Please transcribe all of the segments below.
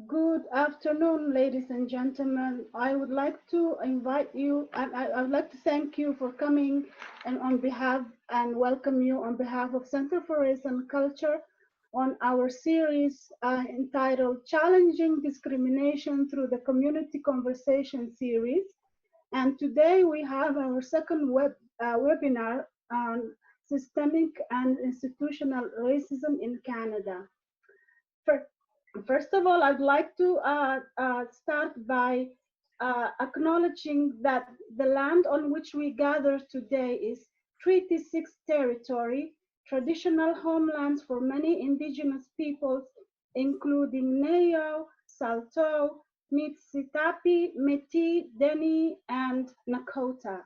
Good afternoon, ladies and gentlemen. I would like to invite you, and I would like to thank you for coming and on behalf and welcome you on behalf of Center for Race and Culture on our series entitled Challenging Discrimination Through the Community Conversation series. And today we have our second webinar on systemic and institutional racism in Canada. First of all, I'd like to start by acknowledging that the land on which we gather today is Treaty 6 territory, traditional homelands for many Indigenous peoples, including Neyo, Saulteaux, Niitsitapi, Métis, Dene, and Nakota.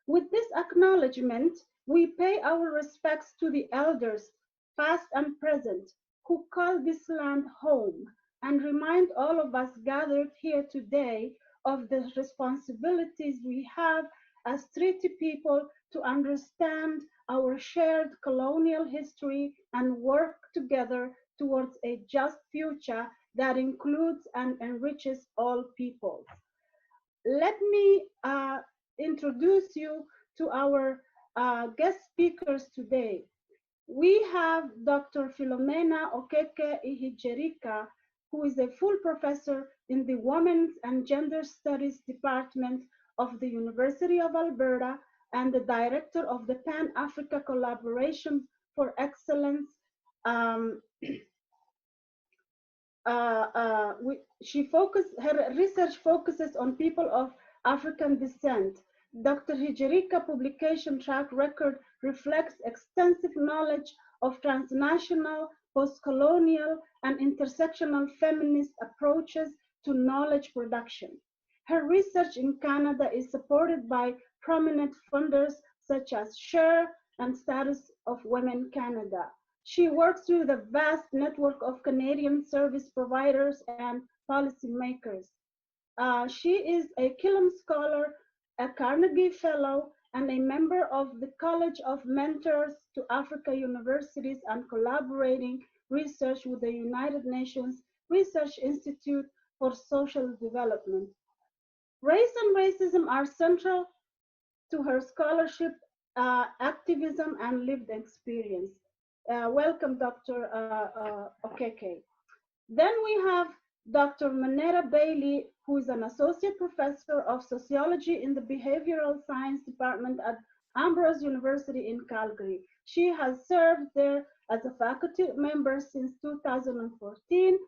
With this acknowledgement, we pay our respects to the elders, past and present, who call this land home, and remind all of us gathered here today of the responsibilities we have as treaty people to understand our shared colonial history and work together towards a just future that includes and enriches all peoples. Let me introduce you to our guest speakers today. We have Dr. Philomina Okeke-Iherjirika, who is a full professor in the Women's and Gender Studies Department of the University of Alberta and the director of the Pan-Africa Collaboration for Excellence. Um, Her research focuses on people of African descent. Dr. Hijirika publication track record reflects extensive knowledge of transnational, postcolonial, and intersectional feminist approaches to knowledge production. Her research in Canada is supported by prominent funders such as SHARE and Status of Women Canada. She works through the vast network of Canadian service providers and policymakers. She is a Killam Scholar, a Carnegie Fellow, and a member of the College of Mentors to Africa Universities and collaborating research with the United Nations Research Institute for Social Development. Race and racism are central to her scholarship, activism, and lived experience. Welcome, Dr. Okeke. Then we have Dr. Monetta Bailey, who is an associate professor of sociology in the behavioral science department at Ambrose University in Calgary. She has served there as a faculty member since 2014.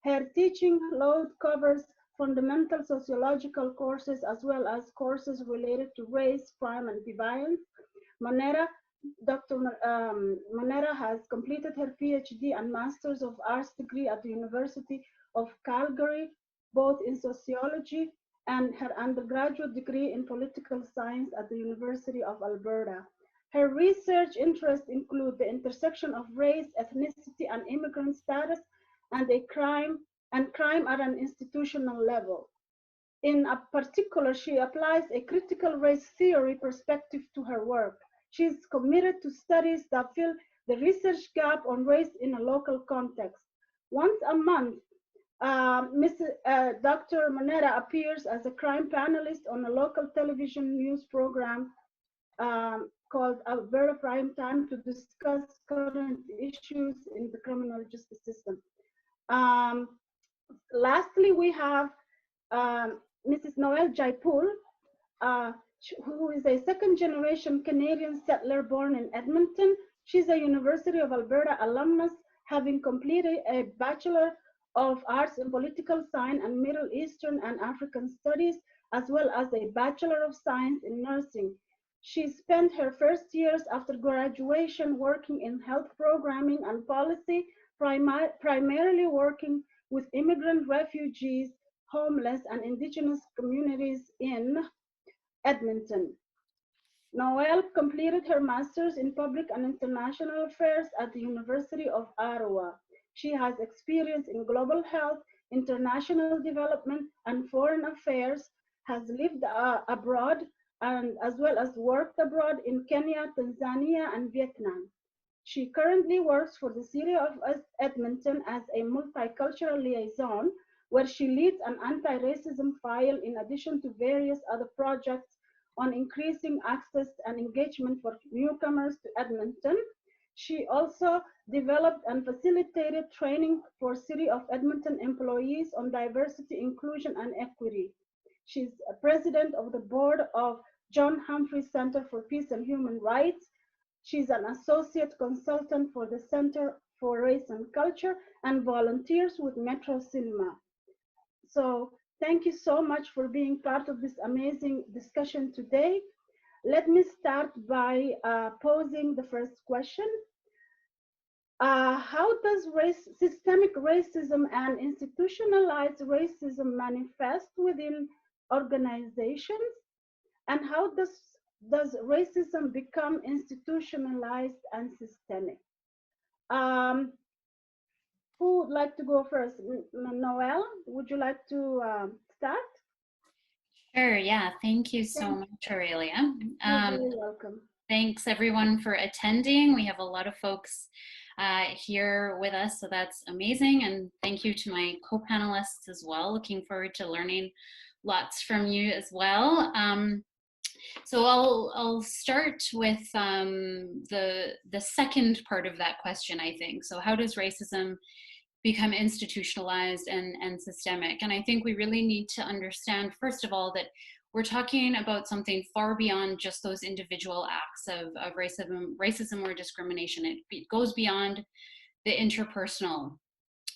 Her teaching load covers fundamental sociological courses as well as courses related to race, crime, and deviance. Monetta Dr. Monetta has completed her PhD and Masters of Arts degree at the University of Calgary, both in sociology, and her undergraduate degree in political science at the University of Alberta. Her research interests include the intersection of race, ethnicity, and immigrant status, and crime at an institutional level. In particular, she applies a critical race theory perspective to her work. She is committed to studies that fill the research gap on race in a local context. Once a month, Dr. Monetta appears as a crime panelist on a local television news program called Alberta Prime Time to discuss current issues in the criminal justice system. Lastly, we have Mrs. Noelle Jaipaul, who is a second-generation Canadian settler born in Edmonton. She's a University of Alberta alumnus, having completed a Bachelor of Arts in Political Science and Middle Eastern and African Studies, as well as a Bachelor of Science in Nursing. She spent her first years after graduation working in health programming and policy, primarily working with immigrant refugees, homeless, and Indigenous communities in Edmonton. Noelle completed her master's in public and international affairs at the University of Ottawa. She has experience in global health, international development, and foreign affairs, has lived abroad, and as well as worked abroad in Kenya, Tanzania, and Vietnam. She currently works for the City of Edmonton as a multicultural liaison, where she leads an anti-racism file in addition to various other projects on increasing access and engagement for newcomers to Edmonton. She also developed and facilitated training for City of Edmonton employees on diversity, inclusion, and equity. She's a president of the board of John Humphrey Center for Peace and Human Rights. She's an associate consultant for the Center for Race and Culture and volunteers with Metro Cinema. So thank you so much for being part of this amazing discussion today. Let me start by posing the first question. How does systemic racism and institutionalized racism manifest within organizations? And how does racism become institutionalized and systemic? Who would like to go first? Noelle, would you like to start? Sure, yeah. Thank you so much, Aurelia. You're very welcome. Thanks everyone for attending. We have a lot of folks here with us, so that's amazing. And thank you to my co-panelists as well. Looking forward to learning lots from you as well. So I'll start with the second part of that question, I think. So how does racism become institutionalized and systemic? And I think we really need to understand, first of all, that we're talking about something far beyond just those individual acts of racism or discrimination. It goes beyond the interpersonal.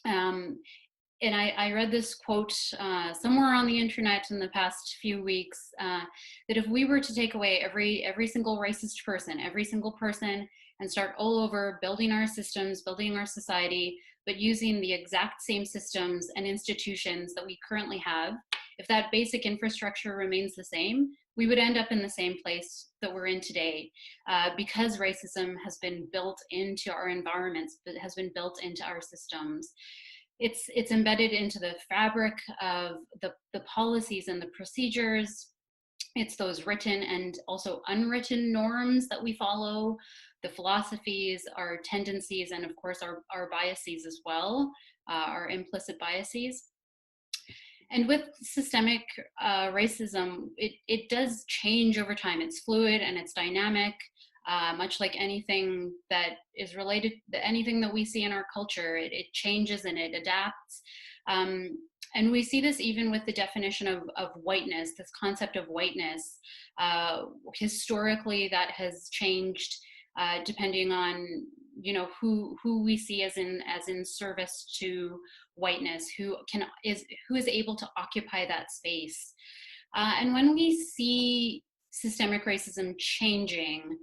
And I read this quote somewhere on the internet in the past few weeks, that if we were to take away every single racist person, every single person, and start all over building our systems, building our society, but using the exact same systems and institutions that we currently have, if that basic infrastructure remains the same, we would end up in the same place that we're in today, because racism has been built into our environments, but has been built into our systems. It's embedded into the fabric of the policies and the procedures. It's those written and also unwritten norms that we follow, the philosophies, our tendencies, and of course our biases as well, our implicit biases. And with systemic racism, it does change over time. It's fluid and it's dynamic, much like anything that is related, anything that we see in our culture. It changes and it adapts. And we see this even with the definition of whiteness, this concept of whiteness. Historically, that has changed depending on, you know, who we see as in service to whiteness, who is able to occupy that space. And when we see systemic racism changing,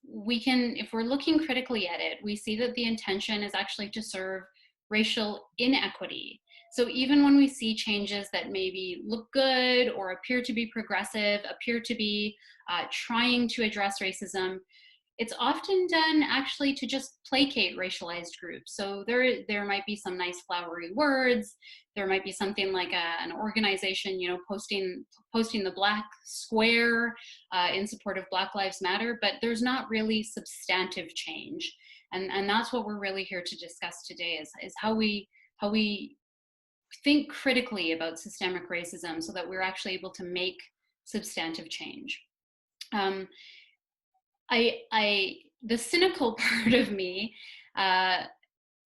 we can, if we're looking critically at it, we see that the intention is actually to serve racial inequity. So even when we see changes that maybe look good or appear to be progressive, appear to be trying to address racism, it's often done actually to just placate racialized groups. So there might be some nice flowery words. There might be something like an organization, you know, posting the black square in support of Black Lives Matter, but there's not really substantive change. And that's what we're really here to discuss today, is how we think critically about systemic racism so that we're actually able to make substantive change. The cynical part of me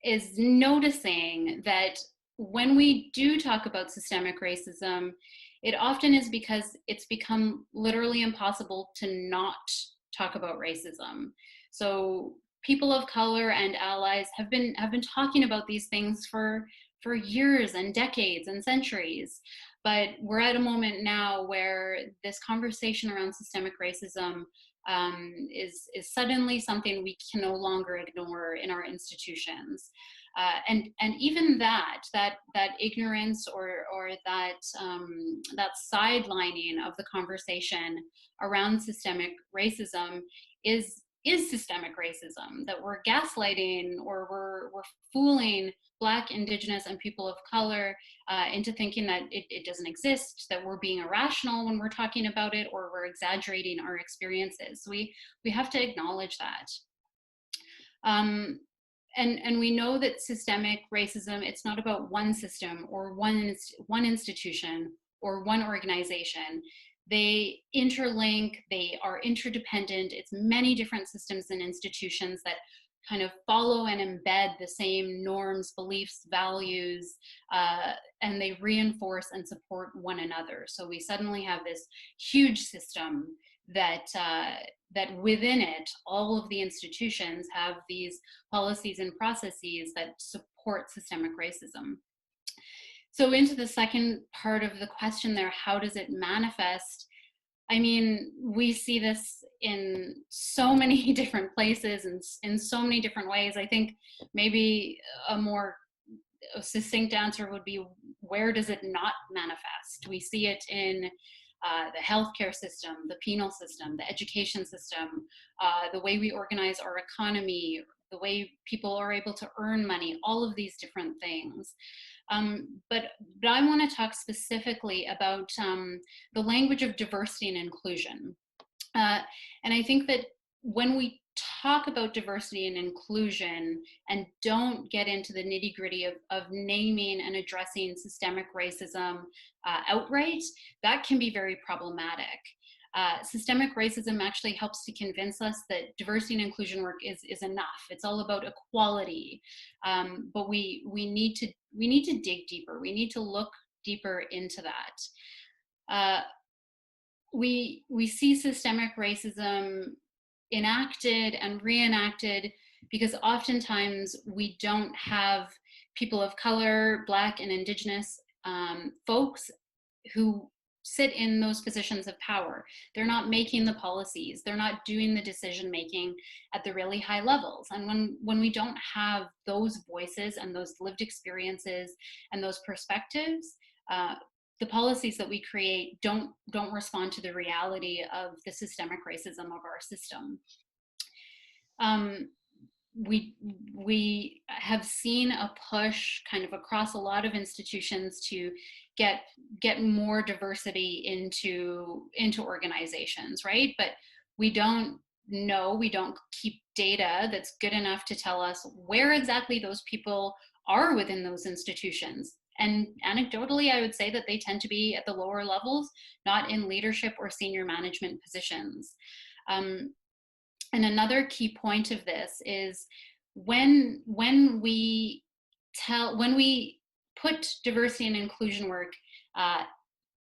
is noticing that when we do talk about systemic racism, it often is because it's become literally impossible to not talk about racism. So people of color and allies have been talking about these things for years and decades and centuries. But we're at a moment now where this conversation around systemic racism is suddenly something we can no longer ignore in our institutions. And even that ignorance or that sidelining of the conversation around systemic racism is systemic racism, that we're gaslighting or we're fooling Black, Indigenous, and people of color into thinking that it doesn't exist, that we're being irrational when we're talking about it, or we're exaggerating our experiences. We have to acknowledge that. and we know that systemic racism, it's not about one system or one institution or one organization. They interlink, they are interdependent. It's many different systems and institutions that kind of follow and embed the same norms, beliefs, values, and they reinforce and support one another. So we suddenly have this huge system that that within it, all of the institutions have these policies and processes that support systemic racism. So into the second part of the question there, how does it manifest? I mean, we see this in so many different places and in so many different ways. I think maybe a more succinct answer would be, where does it not manifest? We see it in the healthcare system, the penal system, the education system, the way we organize our economy, the way people are able to earn money, all of these different things. But I want to talk specifically about the language of diversity and inclusion. And I think that when we talk about diversity and inclusion and don't get into the nitty-gritty of naming and addressing systemic racism outright, that can be very problematic. Systemic racism actually helps to convince us that diversity and inclusion work is enough. It's all about equality, but we need to dig deeper. We need to look deeper into that. We see systemic racism enacted and reenacted because oftentimes we don't have people of color, Black and Indigenous folks who sit in those positions of power. They're not making the policies. They're not doing the decision making at the really high levels. And when we don't have those voices and those lived experiences and those perspectives, the policies that we create don't respond to the reality of the systemic racism of our system. We have seen a push kind of across a lot of institutions to get more diversity into organizations, right? But we don't keep data that's good enough to tell us where exactly those people are within those institutions. And anecdotally, I would say that they tend to be at the lower levels, not in leadership or senior management positions. And another key point of this is when we put diversity and inclusion work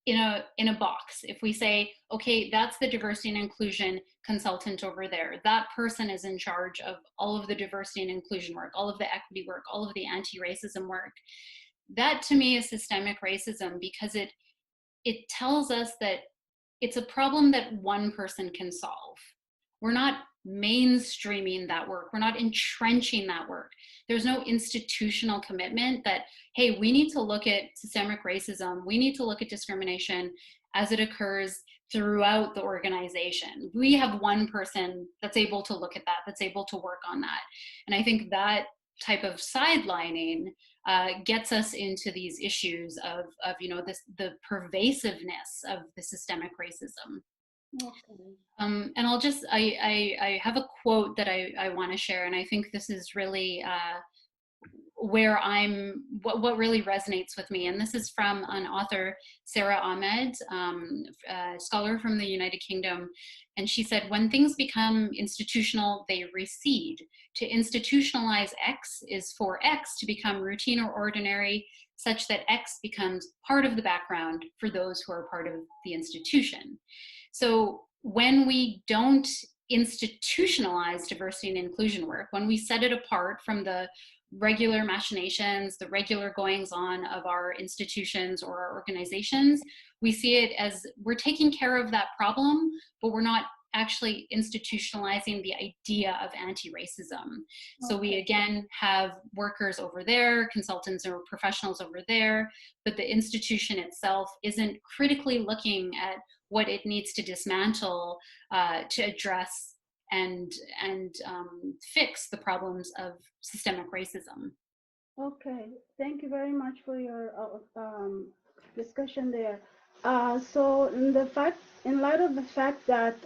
in a box, if we say, okay, that's the diversity and inclusion consultant over there, that person is in charge of all of the diversity and inclusion work, all of the equity work, all of the anti-racism work, that to me is systemic racism, because it tells us that it's a problem that one person can solve. We're not mainstreaming that work. We're not entrenching that work. There's no institutional commitment that, hey, we need to look at systemic racism. We need to look at discrimination as it occurs throughout the organization. We have one person that's able to look at that, that's able to work on that. And I think that type of sidelining gets us into these issues of the pervasiveness of the systemic racism. Okay. And I have a quote that I want to share, and I think this is really where what really resonates with me. And this is from an author, Sarah Ahmed, a scholar from the United Kingdom. And she said, when things become institutional, they recede. To institutionalize X is for X to become routine or ordinary, such that X becomes part of the background for those who are part of the institution. So when we don't institutionalize diversity and inclusion work, when we set it apart from the regular machinations, the regular goings on of our institutions or our organizations, we see it as we're taking care of that problem, but we're not actually institutionalizing the idea of anti-racism. Okay. So we again have workers over there, consultants or professionals over there, but the institution itself isn't critically looking at what it needs to dismantle to address and fix the problems of systemic racism. Okay, thank you very much for your discussion there. So in light of the fact that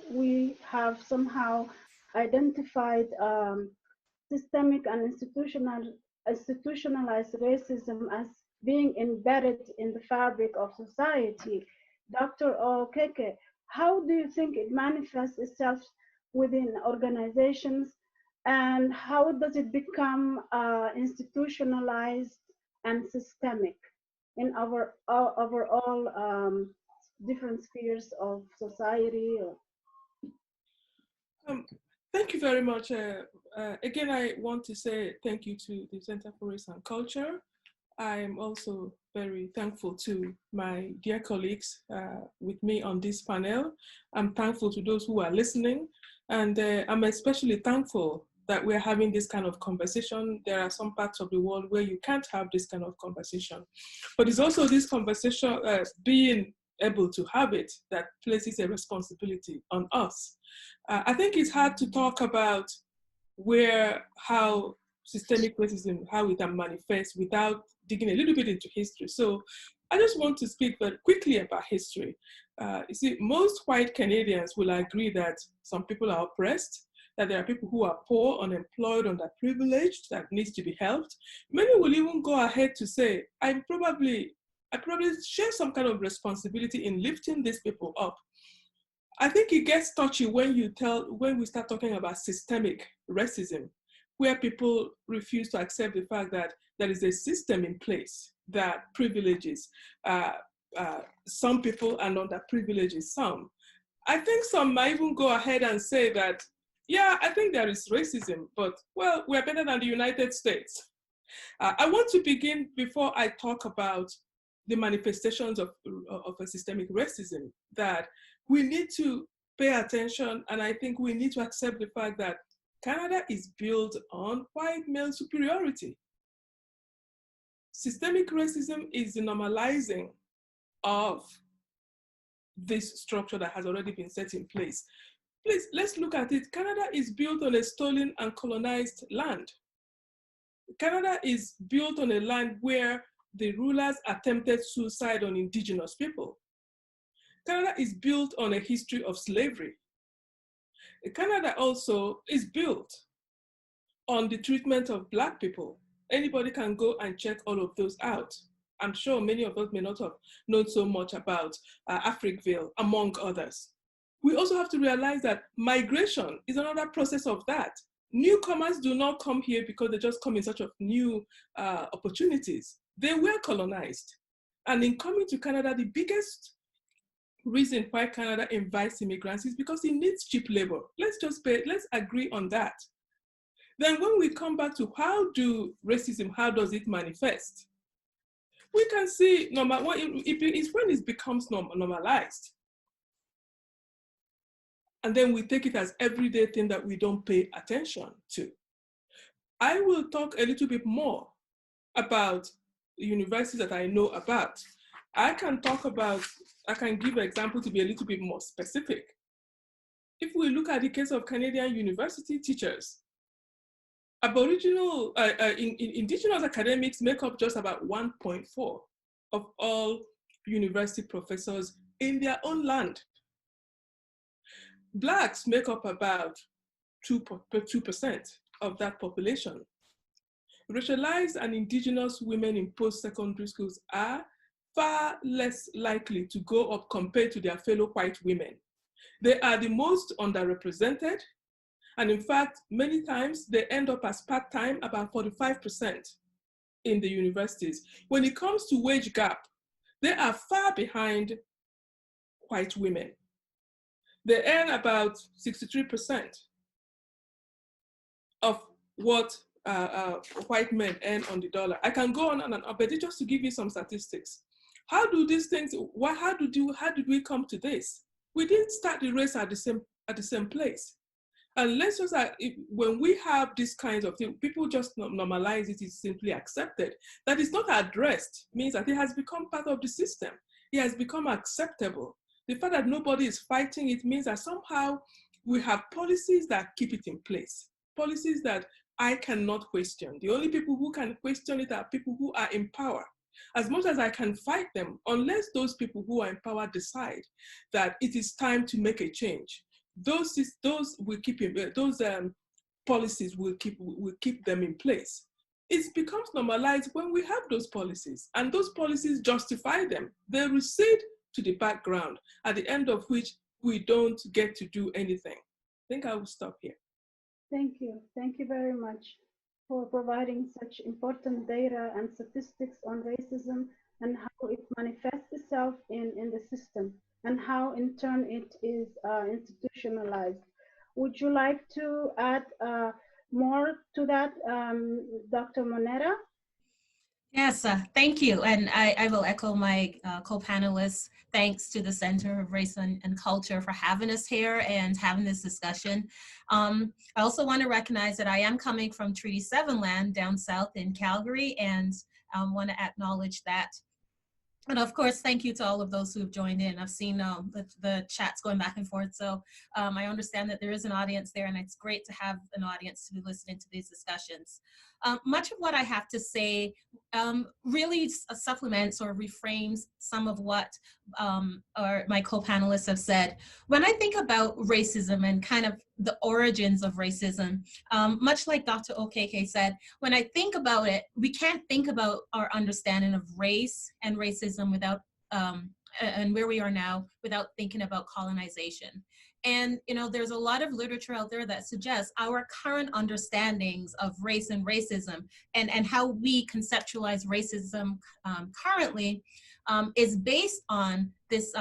we have somehow identified systemic and institutionalized racism as being embedded in the fabric of society. Dr. Okeke, how do you think it manifests itself within organizations, and how does it become institutionalized and systemic in our overall different spheres of society? Thank you very much. Again, I want to say thank you to the Center for Race and Culture. I'm also very thankful to my dear colleagues with me on this panel. I'm thankful to those who are listening, and I'm especially thankful that we're having this kind of conversation. There are some parts of the world where you can't have this kind of conversation, but it's also this conversation being able to have it that places a responsibility on us. I think it's hard to talk about how systemic racism, how it can manifest without digging a little bit into history. So I just want to speak very quickly about history. You see, most white Canadians will agree that some people are oppressed, that there are people who are poor, unemployed, underprivileged, that needs to be helped. Many will even go ahead to say, I probably share some kind of responsibility in lifting these people up. I think it gets touchy when we start talking about systemic racism, where people refuse to accept the fact that there is a system in place that privileges some people and underprivileges some. I think some might even go ahead and say that, yeah, I think there is racism, but well, we're better than the United States. I want to begin before I talk about the manifestations of a systemic racism, that we need to pay attention, and I think we need to accept the fact that Canada is built on white male superiority. Systemic racism is the normalizing of this structure that has already been set in place. Please, let's look at it. Canada is built on a stolen and colonized land. Canada is built on a land where the rulers attempted suicide on Indigenous people. Canada is built on a history of slavery. Canada also is built on the treatment of Black people. Anybody can go and check all of those out. I'm sure many of us may not have known so much about Africville, among others. We also have to realize that migration is another process of that. Newcomers do not come here because they just come in search of new opportunities. They were colonized. And in coming to Canada, the biggest reason why Canada invites immigrants is because it needs cheap labor. Let's agree on that. Then when we come back to how does it manifest? We can see it's when it becomes normalized. And then we take it as everyday thing that we don't pay attention to. I will talk a little bit more about the universities that I know about. I can give an example to be a little bit more specific. If we look at the case of Canadian university teachers, Indigenous academics make up just about 1.4 of all university professors in their own land. Blacks make up about 2% of that population. Racialized and Indigenous women in post-secondary schools are far less likely to go up compared to their fellow white women. They are the most underrepresented, and in fact, many times they end up as part-time, about 45% in the universities. When it comes to wage gap, they are far behind white women. They earn about 63% of what white men earn on the dollar. I can go on and on, but just to give you some statistics. How do these things, how did we come to this? We didn't start the race at the same place. And let's just, when we have these kinds of things, people just normalize it, it's simply accepted. That is not addressed means that it has become part of the system. It has become acceptable. The fact that nobody is fighting it means that somehow we have policies that keep it in place. Policies that I cannot question. The only people who can question it are people who are in power. As much as I can fight them, unless those people who are in power decide that it is time to make a change, those policies will keep them in place. It becomes normalized when we have those policies, and those policies justify them. They recede to the background, at the end of which we don't get to do anything. I think I will stop here. Thank you. Thank you very much for providing such important data and statistics on racism and how it manifests itself in the system and how in turn it is institutionalized. Would you like to add more to that, Dr. Monetta? Yes, thank you. And I will echo my co-panelists. Thanks to the Center of Race and Culture for having us here and having this discussion. I also want to recognize that I am coming from Treaty 7 land down south in Calgary, and want to acknowledge that. And of course, thank you to all of those who have joined in. I've seen the chats going back and forth. So I understand that there is an audience there, and it's great to have an audience to be listening to these discussions. Much of what I have to say really supplements or reframes some of what my co-panelists have said. When I think about racism and kind of the origins of racism, much like Dr. Okeke said, when I think about it, we can't think about our understanding of race and racism without, and where we are now, without thinking about colonization. And, you know, there's a lot of literature out there that suggests our current understandings of race and racism and how we conceptualize racism currently is based on this,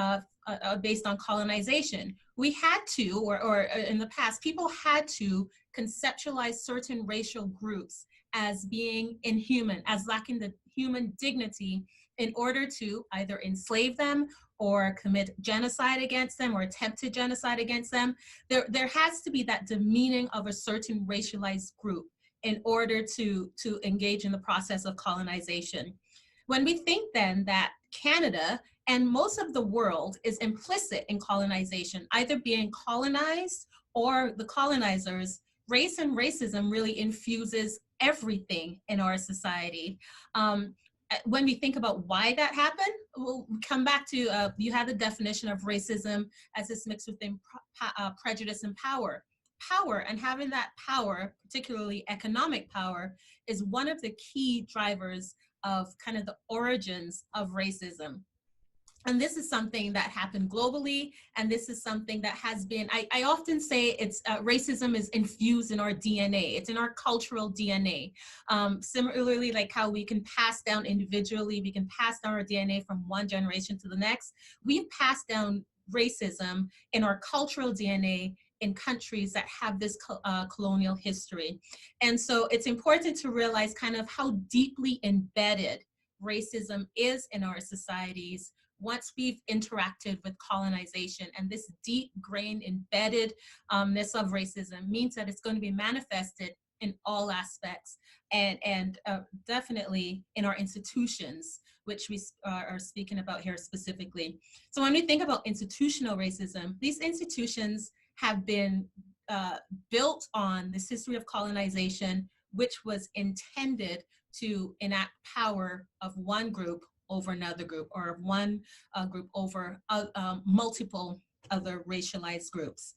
based on colonization. We had to, or in the past, people had to conceptualize certain racial groups as being inhuman, as lacking the human dignity in order to either enslave them or commit genocide against them or attempted genocide against them. There has to be that demeaning of a certain racialized group in order to engage in the process of colonization. When we think then that Canada and most of the world is implicit in colonization, either being colonized or the colonizers, race and racism really infuses everything in our society. When we think about why that happened, we'll come back to, you have the definition of racism as this mix within prejudice and power. Power, and having that power, particularly economic power, is one of the key drivers of kind of the origins of racism. And this is something that happened globally, and this is something that has been, I often say it's, racism is infused in our DNA, it's in our cultural DNA. Similarly, like how we can pass down individually, we can pass down our DNA from one generation to the next, we've passed down racism in our cultural DNA in countries that have this colonial history. And so it's important to realize kind of how deeply embedded racism is in our societies once we've interacted with colonization. And this deep grained embeddedness of racism means that it's going to be manifested in all aspects and definitely in our institutions, which we are speaking about here specifically. So when we think about institutional racism, these institutions have been built on this history of colonization, which was intended to enact power of one group over another group, or of one group over multiple other racialized groups.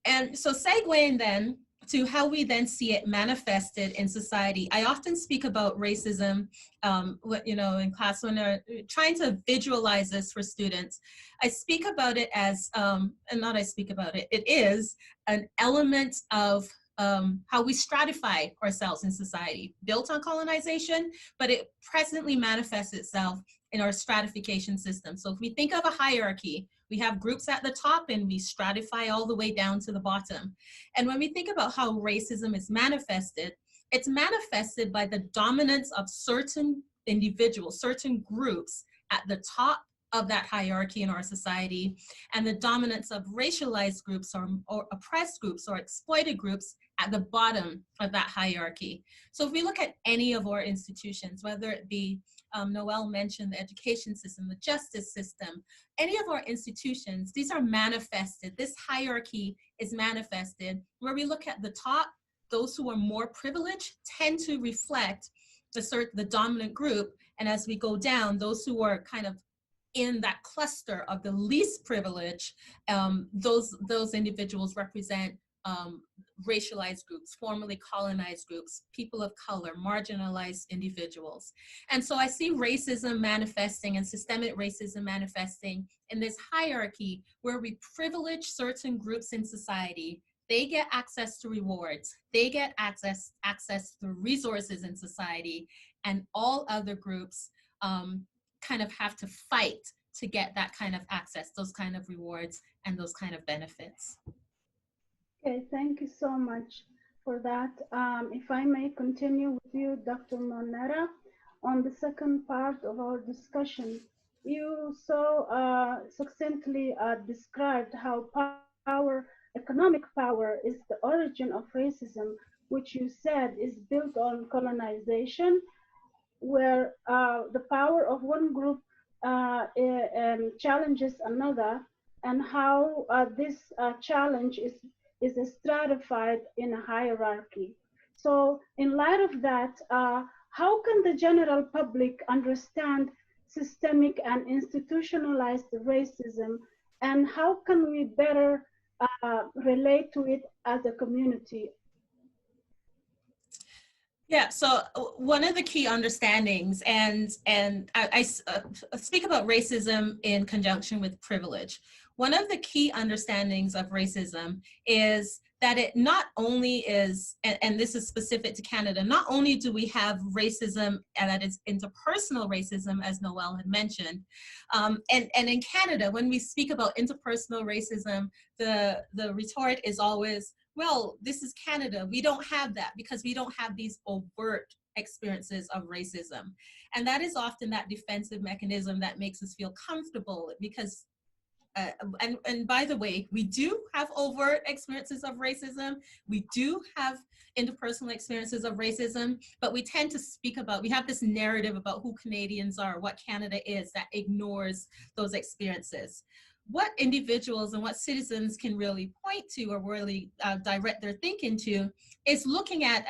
And so segueing then to how we then see it manifested in society, I often speak about racism, you know, in class when they're trying to visualize this for students. I speak about it as, and not I speak about it, it is an element of how we stratify ourselves in society, built on colonization, but it presently manifests itself in our stratification system. So if we think of a hierarchy, we have groups at the top and we stratify all the way down to the bottom. And when we think about how racism is manifested, it's manifested by the dominance of certain individuals, certain groups at the top of that hierarchy in our society, and the dominance of racialized groups or oppressed groups or exploited groups at the bottom of that hierarchy. So if we look at any of our institutions, whether it be, Noelle mentioned the education system, the justice system, any of our institutions, these are manifested. This hierarchy is manifested where we look at the top, those who are more privileged tend to reflect the dominant group. And as we go down, those who are kind of in that cluster of the least privilege, those individuals represent racialized groups, formerly colonized groups, people of color, marginalized individuals. And so I see racism manifesting and systemic racism manifesting in this hierarchy where we privilege certain groups in society. They get access to rewards, they get access to resources in society, and all other groups kind of have to fight to get that kind of access, those kind of rewards, and those kind of benefits. Okay, thank you so much for that. If I may continue with you, Dr. Monetta, on the second part of our discussion, you so succinctly described how economic power is the origin of racism, which you said is built on colonization, where the power of one group challenges another, and how this challenge is stratified in a hierarchy. So in light of that, how can the general public understand systemic and institutionalized racism, and how can we better relate to it as a community? Yeah, so one of the key understandings, and I speak about racism in conjunction with privilege. One of the key understandings of racism is that it not only is, and this is specific to Canada, not only do we have racism, and that is interpersonal racism, as Noelle had mentioned, and in Canada, when we speak about interpersonal racism, the retort is always, well, this is Canada. We don't have that because we don't have these overt experiences of racism. And that is often that defensive mechanism that makes us feel comfortable because, and by the way, we do have overt experiences of racism. We do have interpersonal experiences of racism, but we tend to speak about, we have this narrative about who Canadians are, what Canada is, that ignores those experiences. What individuals and what citizens can really point to or really direct their thinking to is looking at,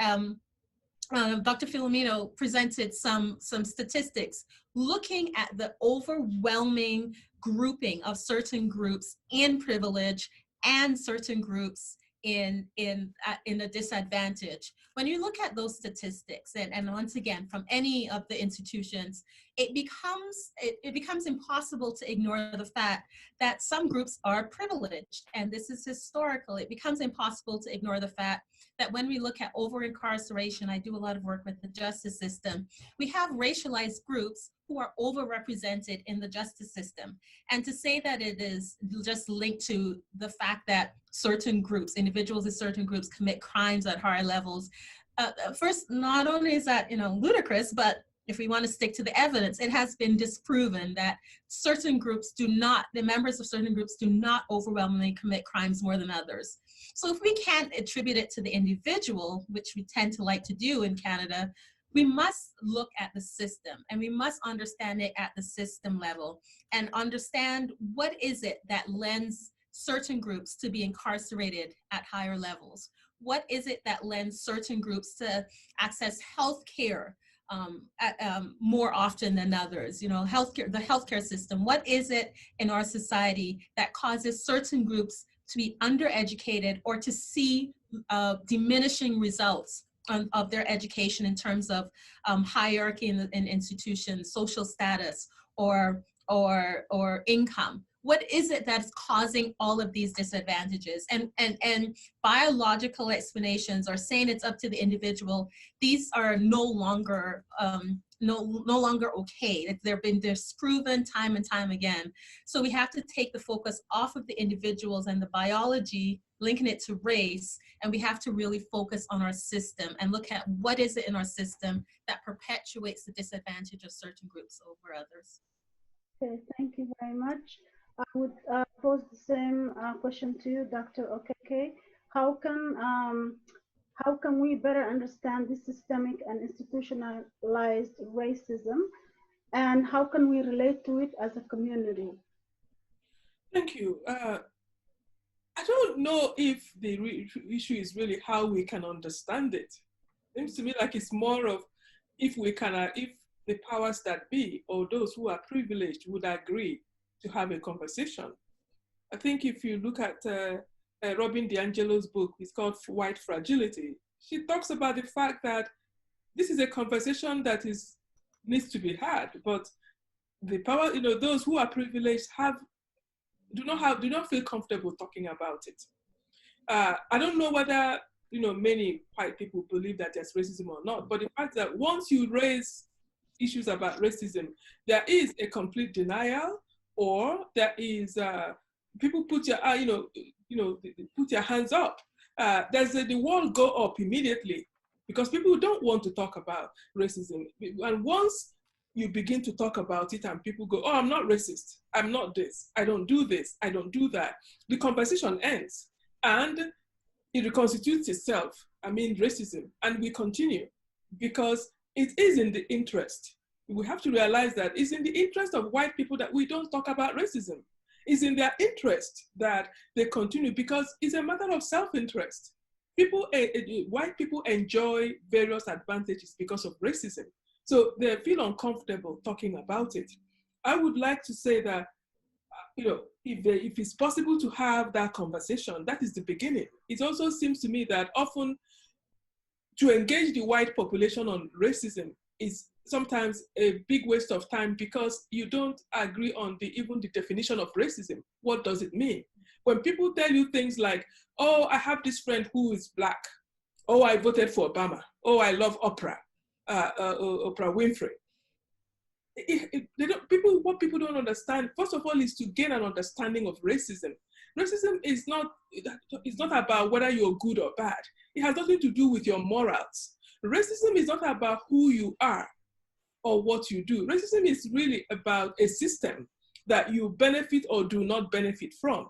Dr. Philomina presented some statistics, looking at the overwhelming grouping of certain groups in privilege and certain groups in a disadvantage. When you look at those statistics, and once again, from any of the institutions, it becomes impossible to ignore the fact that some groups are privileged, and this is historical. It becomes impossible to ignore the fact that when we look at over-incarceration, I do a lot of work with the justice system, we have racialized groups who are overrepresented in the justice system. And to say that it is just linked to the fact that certain groups, individuals in certain groups commit crimes at higher levels, first, not only is that ludicrous, but if we want to stick to the evidence, it has been disproven that certain groups do not, the members of certain groups do not overwhelmingly commit crimes more than others. So if we can't attribute it to the individual, which we tend to like to do in Canada, we must look at the system, and we must understand it at the system level and understand what is it that lends certain groups to be incarcerated at higher levels. What is it that lends certain groups to access health care more often than others? The healthcare system. What is it in our society that causes certain groups to be undereducated or to see diminishing results of their education in terms of hierarchy in institutions, social status, or income? What is it that's causing all of these disadvantages? And biological explanations are saying it's up to the individual. These are no longer okay. They've been disproven time and time again. So we have to take the focus off of the individuals and the biology, linking it to race, and we have to really focus on our system and look at what is it in our system that perpetuates the disadvantage of certain groups over others. Okay, thank you very much. I would pose the same question to you, Dr. Okeke. How can we better understand this systemic and institutionalized racism, and how can we relate to it as a community? Thank you. I don't know if the issue is really how we can understand it. It seems to me like it's more of if the powers that be or those who are privileged would agree to have a conversation. I think if you look at Robin DiAngelo's book. It's called White Fragility. She talks about the fact that this is a conversation that needs to be had, but the power, those who are privileged do not feel comfortable talking about it. I don't know whether many white people believe that there's racism or not, but the fact that once you raise issues about racism, there is a complete denial, or there is people put your put your hands up. The wall go up immediately because people don't want to talk about racism. And once you begin to talk about it and people go, oh, I'm not racist, I'm not this, I don't do this, I don't do that, the conversation ends and it reconstitutes itself, racism, and we continue because it is in the interest. We have to realize that it's in the interest of white people that we don't talk about racism. It's in their interest that they continue because it's a matter of self-interest. White people enjoy various advantages because of racism. So they feel uncomfortable talking about it. I would like to say that, if it's possible to have that conversation, that is the beginning. It also seems to me that often to engage the white population on racism is sometimes a big waste of time because you don't agree on even the definition of racism. What does it mean? When people tell you things like, oh, I have this friend who is Black. Oh, I voted for Obama. Oh, I love Oprah Winfrey. What people don't understand, first of all, is to gain an understanding of racism. Racism is not about whether you're good or bad. It has nothing to do with your morals. Racism is not about who you are or what you do. Racism is really about a system that you benefit or do not benefit from.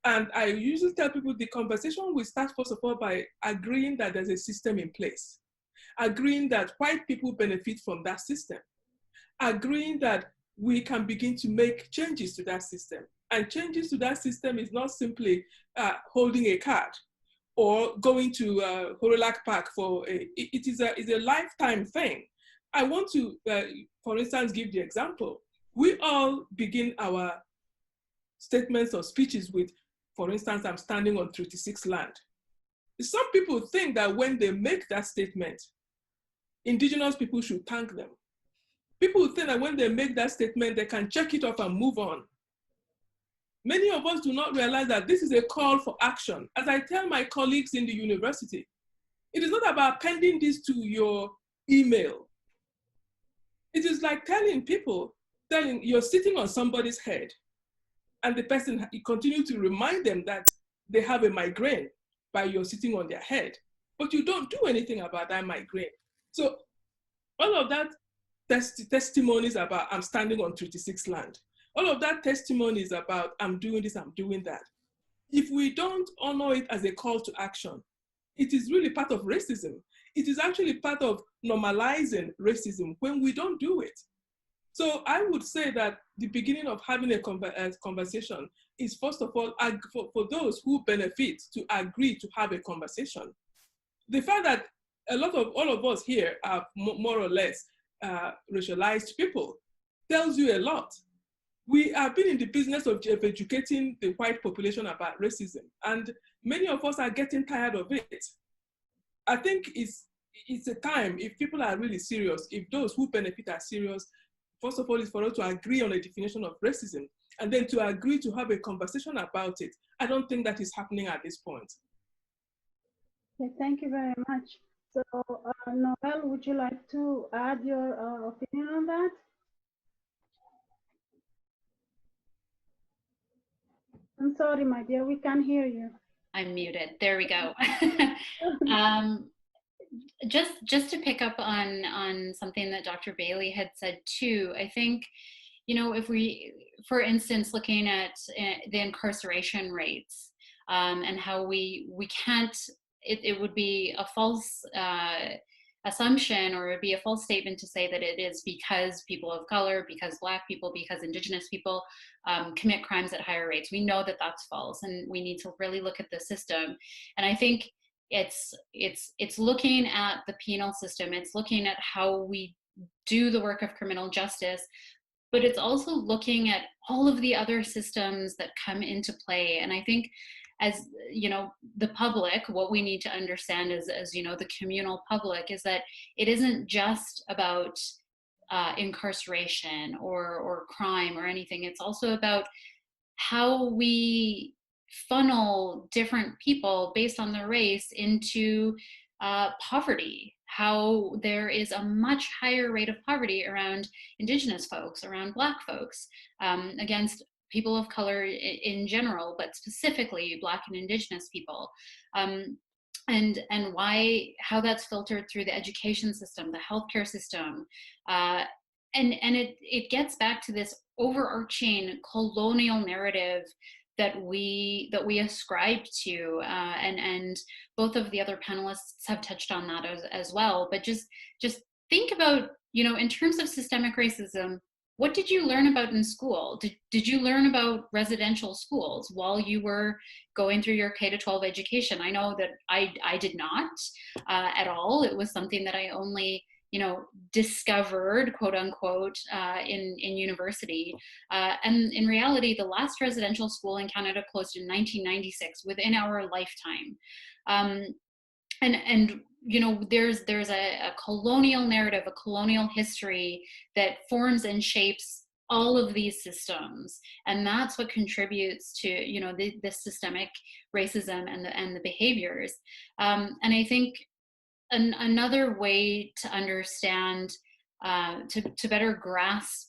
And I usually tell people the conversation will start first of all by agreeing that there's a system in place, agreeing that white people benefit from that system, agreeing that we can begin to make changes to that system. And changes to that system is not simply holding a card or going to Horolac Park it is a lifetime thing. I want to, for instance, give the example. We all begin our statements or speeches with, for instance, I'm standing on Treaty 6 land. Some people think that when they make that statement, Indigenous people should thank them. People think that when they make that statement, they can check it off and move on. Many of us do not realize that this is a call for action. As I tell my colleagues in the university, it is not about pending this to your email. It is like telling you're sitting on somebody's head and the person, you continue to remind them that they have a migraine by you're sitting on their head, but you don't do anything about that migraine. So all of that testimonies about I'm standing on Treaty 6 land. All of that testimony is about I'm doing this, I'm doing that. If we don't honor it as a call to action, it is really part of racism. It is actually part of normalizing racism when we don't do it. So I would say that the beginning of having a conversation is first of all for those who benefit to agree to have a conversation. The fact that all of us here are more or less racialized people tells you a lot. We have been in the business of educating the white population about racism, and many of us are getting tired of it. I think it's a time, if people are really serious, if those who benefit are serious, first of all, is for us to agree on a definition of racism, and then to agree to have a conversation about it. I don't think that is happening at this point. Okay, thank you very much. So, Noelle, would you like to add your opinion on that? I'm sorry, my dear, we can't hear you. I'm muted. There we go. Just to pick up on something that Dr. Bailey had said too, I think, if we, for instance, looking at the incarceration rates and how we can't, it would be a false assumption, or it would be a false statement to say that it is because people of color, because Black people, because Indigenous people commit crimes at higher rates. We know that that's false, and we need to really look at the system. And I think it's looking at the penal system, it's looking at how we do the work of criminal justice, but it's also looking at all of the other systems that come into play. And I think as the public, what we need to understand as the communal public, is that it isn't just about incarceration or crime or anything. It's also about how we funnel different people based on their race into poverty, how there is a much higher rate of poverty around Indigenous folks, around Black folks, against people of color in general, but specifically Black and Indigenous people. And how that's filtered through the education system, the healthcare system. And it gets back to this overarching colonial narrative that we ascribe to, and both of the other panelists have touched on that as well. But just think about, in terms of systemic racism, what did you learn about in school? Did you learn about residential schools while you were going through your K-12 education? I know that I did not at all. It was something that I only discovered, quote unquote, in university. And in reality, the last residential school in Canada closed in 1996, within our lifetime. And there's a colonial narrative, a colonial history that forms and shapes all of these systems, and that's what contributes to the systemic racism and the behaviors. And I think another way to understand, to better grasp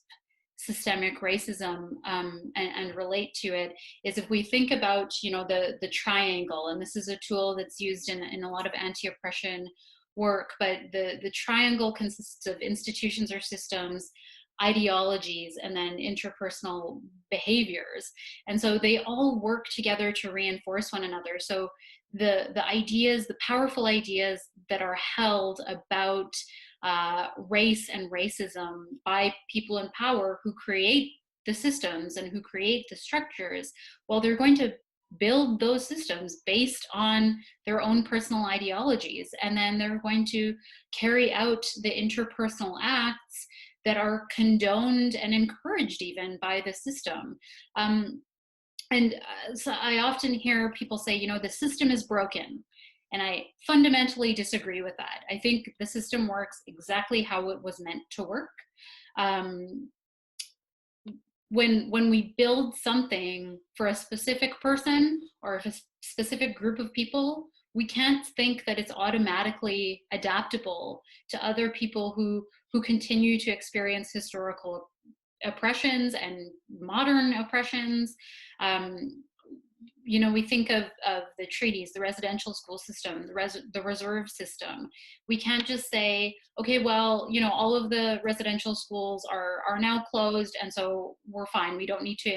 systemic racism and relate to it, is if we think about the triangle, and this is a tool that's used in a lot of anti-oppression work, but the triangle consists of institutions or systems, ideologies, and then interpersonal behaviors, and so they all work together to reinforce one another. So the ideas, the powerful ideas that are held about race and racism by people in power who create the systems and who create the structures, well, they're going to build those systems based on their own personal ideologies, and then they're going to carry out the interpersonal acts that are condoned and encouraged even by the system. So I often hear people say, the system is broken. And I fundamentally disagree with that. I think the system works exactly how it was meant to work. When we build something for a specific person or a specific group of people, we can't think that it's automatically adaptable to other people who continue to experience historical oppressions and modern oppressions. We think of the treaties, the residential school system, the reserve system. We can't just say, okay, well, all of the residential schools are now closed, and so we're fine. We don't need to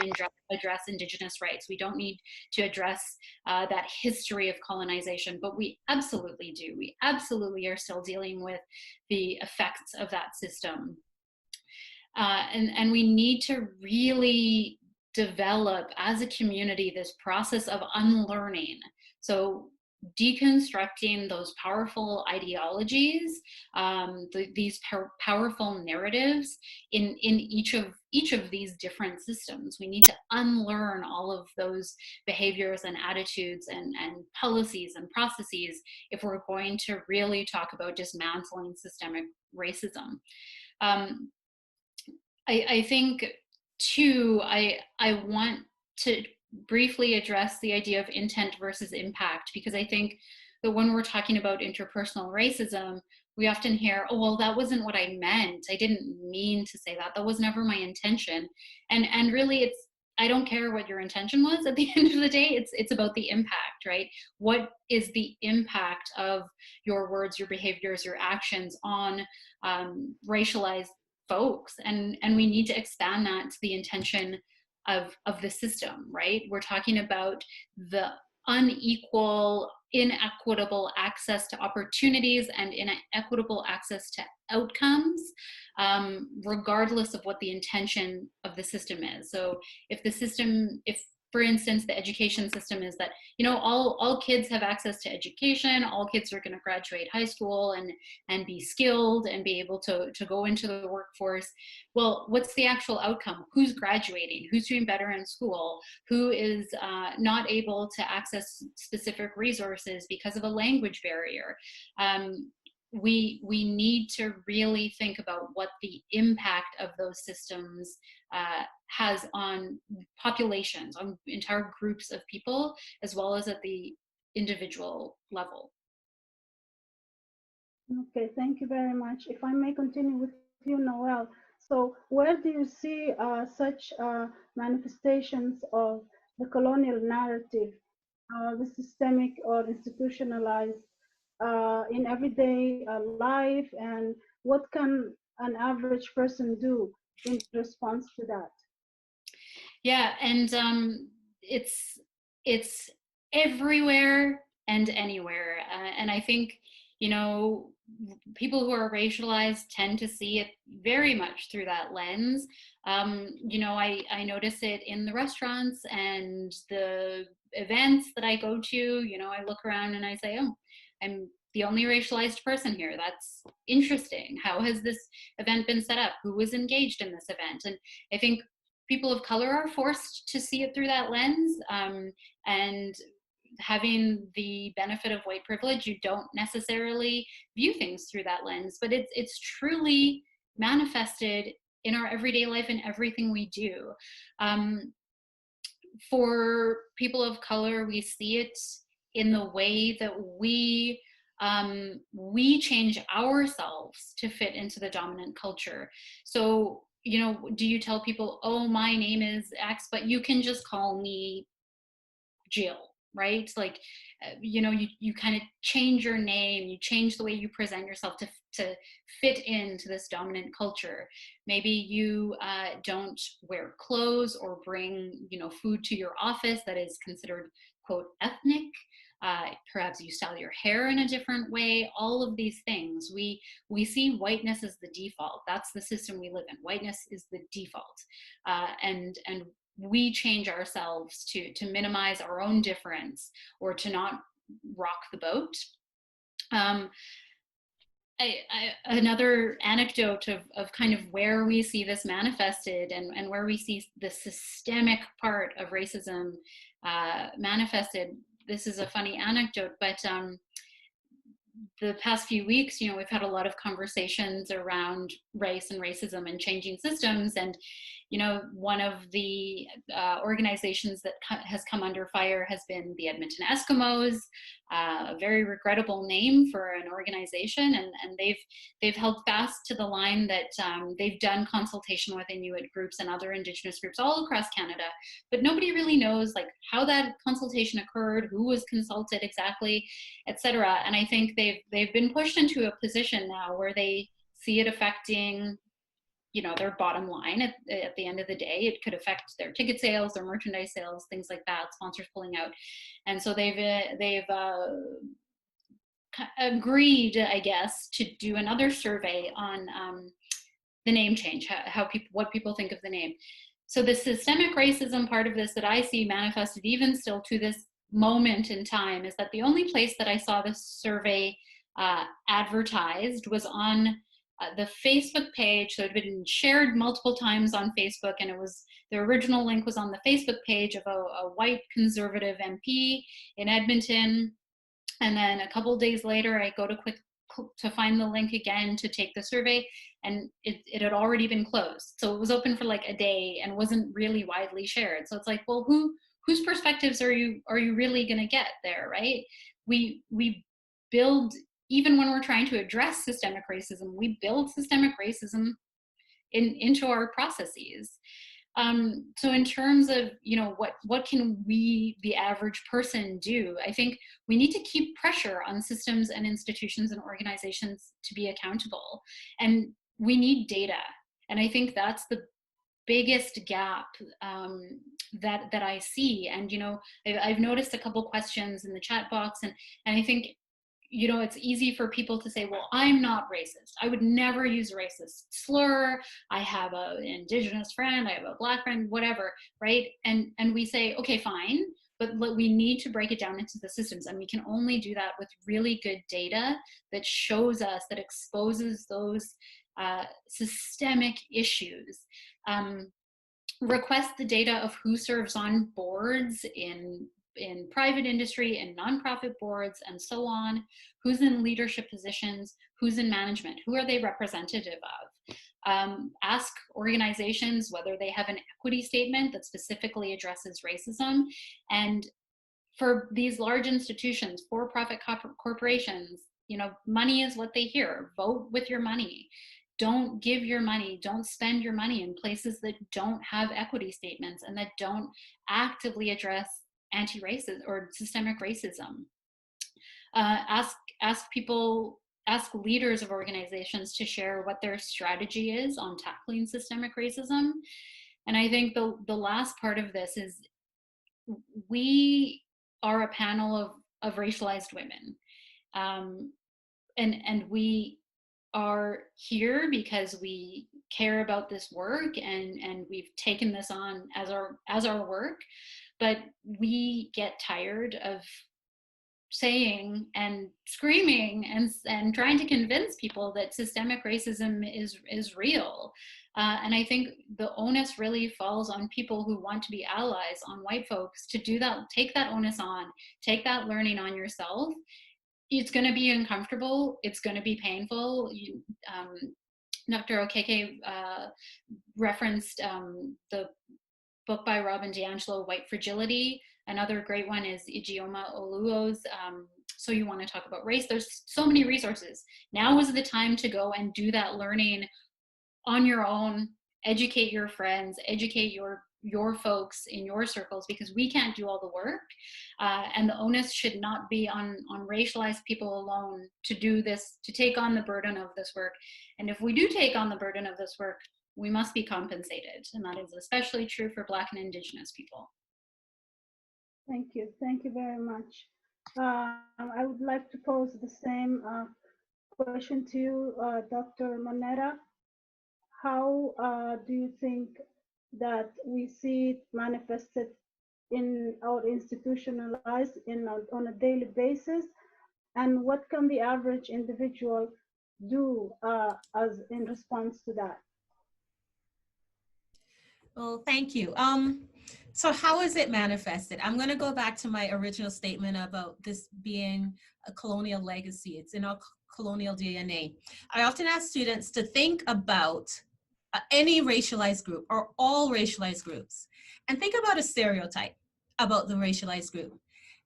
address Indigenous rights. We don't need to address that history of colonization, but we absolutely do. We absolutely are still dealing with the effects of that system. And we need to really develop as a community this process of unlearning. So deconstructing those powerful ideologies, these powerful narratives in each of these different systems. We need to unlearn all of those behaviors and attitudes and policies and processes if we're going to really talk about dismantling systemic racism. I think too, I want to briefly address the idea of intent versus impact, because I think that when we're talking about interpersonal racism, we often hear, oh, well, that wasn't what I meant. I didn't mean to say that. That was never my intention. And really, I don't care what your intention was at the end of the day. It's about the impact, right? What is the impact of your words, your behaviors, your actions on racialized folks? And we need to expand that to the intention of the system, right? We're talking about the unequal, inequitable access to opportunities and inequitable access to outcomes, regardless of what the intention of the system is. So if for instance, the education system is that, you know, all kids have access to education, all kids are going to graduate high school and be skilled and be able to go into the workforce. Well, what's the actual outcome? Who's graduating? Who's doing better in school? Who is not able to access specific resources because of a language barrier? We need to really think about what the impact of those systems has on populations, on entire groups of people, as well as at the individual level. Okay, thank you very much. If I may continue with you, Noelle. So where do you see such manifestations of the colonial narrative, the systemic or institutionalized in everyday life, and what can an average person do in response to that? Yeah, and it's everywhere and anywhere, and I think, you know, people who are racialized tend to see it very much through that lens. You know, I notice it in the restaurants and the events that I go to. You know, I look around and I say, oh, I'm the only racialized person here. That's interesting. How has this event been set up? Who was engaged in this event? And I think people of color are forced to see it through that lens. And having the benefit of white privilege, you don't necessarily view things through that lens, but it's truly manifested in our everyday life and everything we do. For people of color, we see it in the way that we change ourselves to fit into the dominant culture. So, you know, do you tell people, oh, my name is X, but you can just call me Jill, right? Like, you know, you kind of change your name, you change the way you present yourself to fit into this dominant culture. Maybe you don't wear clothes or bring, you know, food to your office that is considered, quote, ethnic. Perhaps you style your hair in a different way. All of these things, we see whiteness as the default. That's the system we live in. Whiteness is the default, and we change ourselves to minimize our own difference or to not rock the boat. Another anecdote of kind of where we see this manifested and where we see the systemic part of racism manifested. This is a funny anecdote, but the past few weeks, you know, we've had a lot of conversations around race and racism and changing systems. And, you know, one of the organizations that has come under fire has been the Edmonton Eskimos, a very regrettable name for an organization. And they've held fast to the line that they've done consultation with Inuit groups and other Indigenous groups all across Canada, but nobody really knows like how that consultation occurred, who was consulted exactly, etc. And I think they've been pushed into a position now where they see it affecting, you know, their bottom line at the end of the day. It could affect their ticket sales, their merchandise sales, things like that, sponsors pulling out. And so they've agreed, I guess, to do another survey on the name change, what people think of the name. So the systemic racism part of this that I see manifested even still to this moment in time is that the only place that I saw this survey advertised was on the Facebook page. So it had been shared multiple times on Facebook, and the original link was on the Facebook page of a white conservative MP in Edmonton. And then a couple days later, I go to find the link again to take the survey, and it had already been closed. So it was open for like a day and wasn't really widely shared. So it's like, well, whose perspectives are you really going to get there, right? We build, even when we're trying to address systemic racism, we build systemic racism into our processes. So in terms of, you know, what can we, the average person, do? I think we need to keep pressure on systems and institutions and organizations to be accountable. And we need data. And I think that's the biggest gap that I see. And, you know, I've noticed a couple questions in the chat box, and I think, you know, it's easy for people to say, well, I'm not racist. I would never use a racist slur. I have an Indigenous friend, I have a Black friend, whatever, right? And we say, okay, fine, but we need to break it down into the systems. And we can only do that with really good data that shows us, that exposes those systemic issues. Request the data of who serves on boards in private industry and nonprofit boards and so on, who's in leadership positions, who's in management, who are they representative of. Ask organizations whether they have an equity statement that specifically addresses racism. And for these large institutions, for-profit corporations, you know, money is what they hear. Vote with your money. Don't give your money, don't spend your money in places that don't have equity statements and that don't actively address anti-racism or systemic racism. Ask leaders of organizations to share what their strategy is on tackling systemic racism. And I think the last part of this is, we are a panel of racialized women. And we are here because we care about this work, and we've taken this on as our work, but we get tired of saying and screaming and trying to convince people that systemic racism is real. And I think the onus really falls on people who want to be allies, on white folks, to do that, take that onus on, take that learning on yourself. It's going to be uncomfortable. It's going to be painful. Dr. Okeke referenced the book by Robin DiAngelo, White Fragility. Another great one is Ijeoma Oluo's So You Want to Talk About Race. There's so many resources. Now is the time to go and do that learning on your own. Educate your friends, educate your folks in your circles, because we can't do all the work. And the onus should not be on racialized people alone to do this, to take on the burden of this work. And if we do take on the burden of this work, we must be compensated. And that is especially true for Black and Indigenous people. Thank you very much. I would like to pose the same question to you, Dr. Monetta. How do you think that we see it manifested in our institutionalized on a daily basis, and what can the average individual do as in response to that? Well, thank you. So how is it manifested? I'm going to go back to my original statement about this being a colonial legacy. It's in our colonial DNA. I often ask students to think about any racialized group or all racialized groups, and think about a stereotype about the racialized group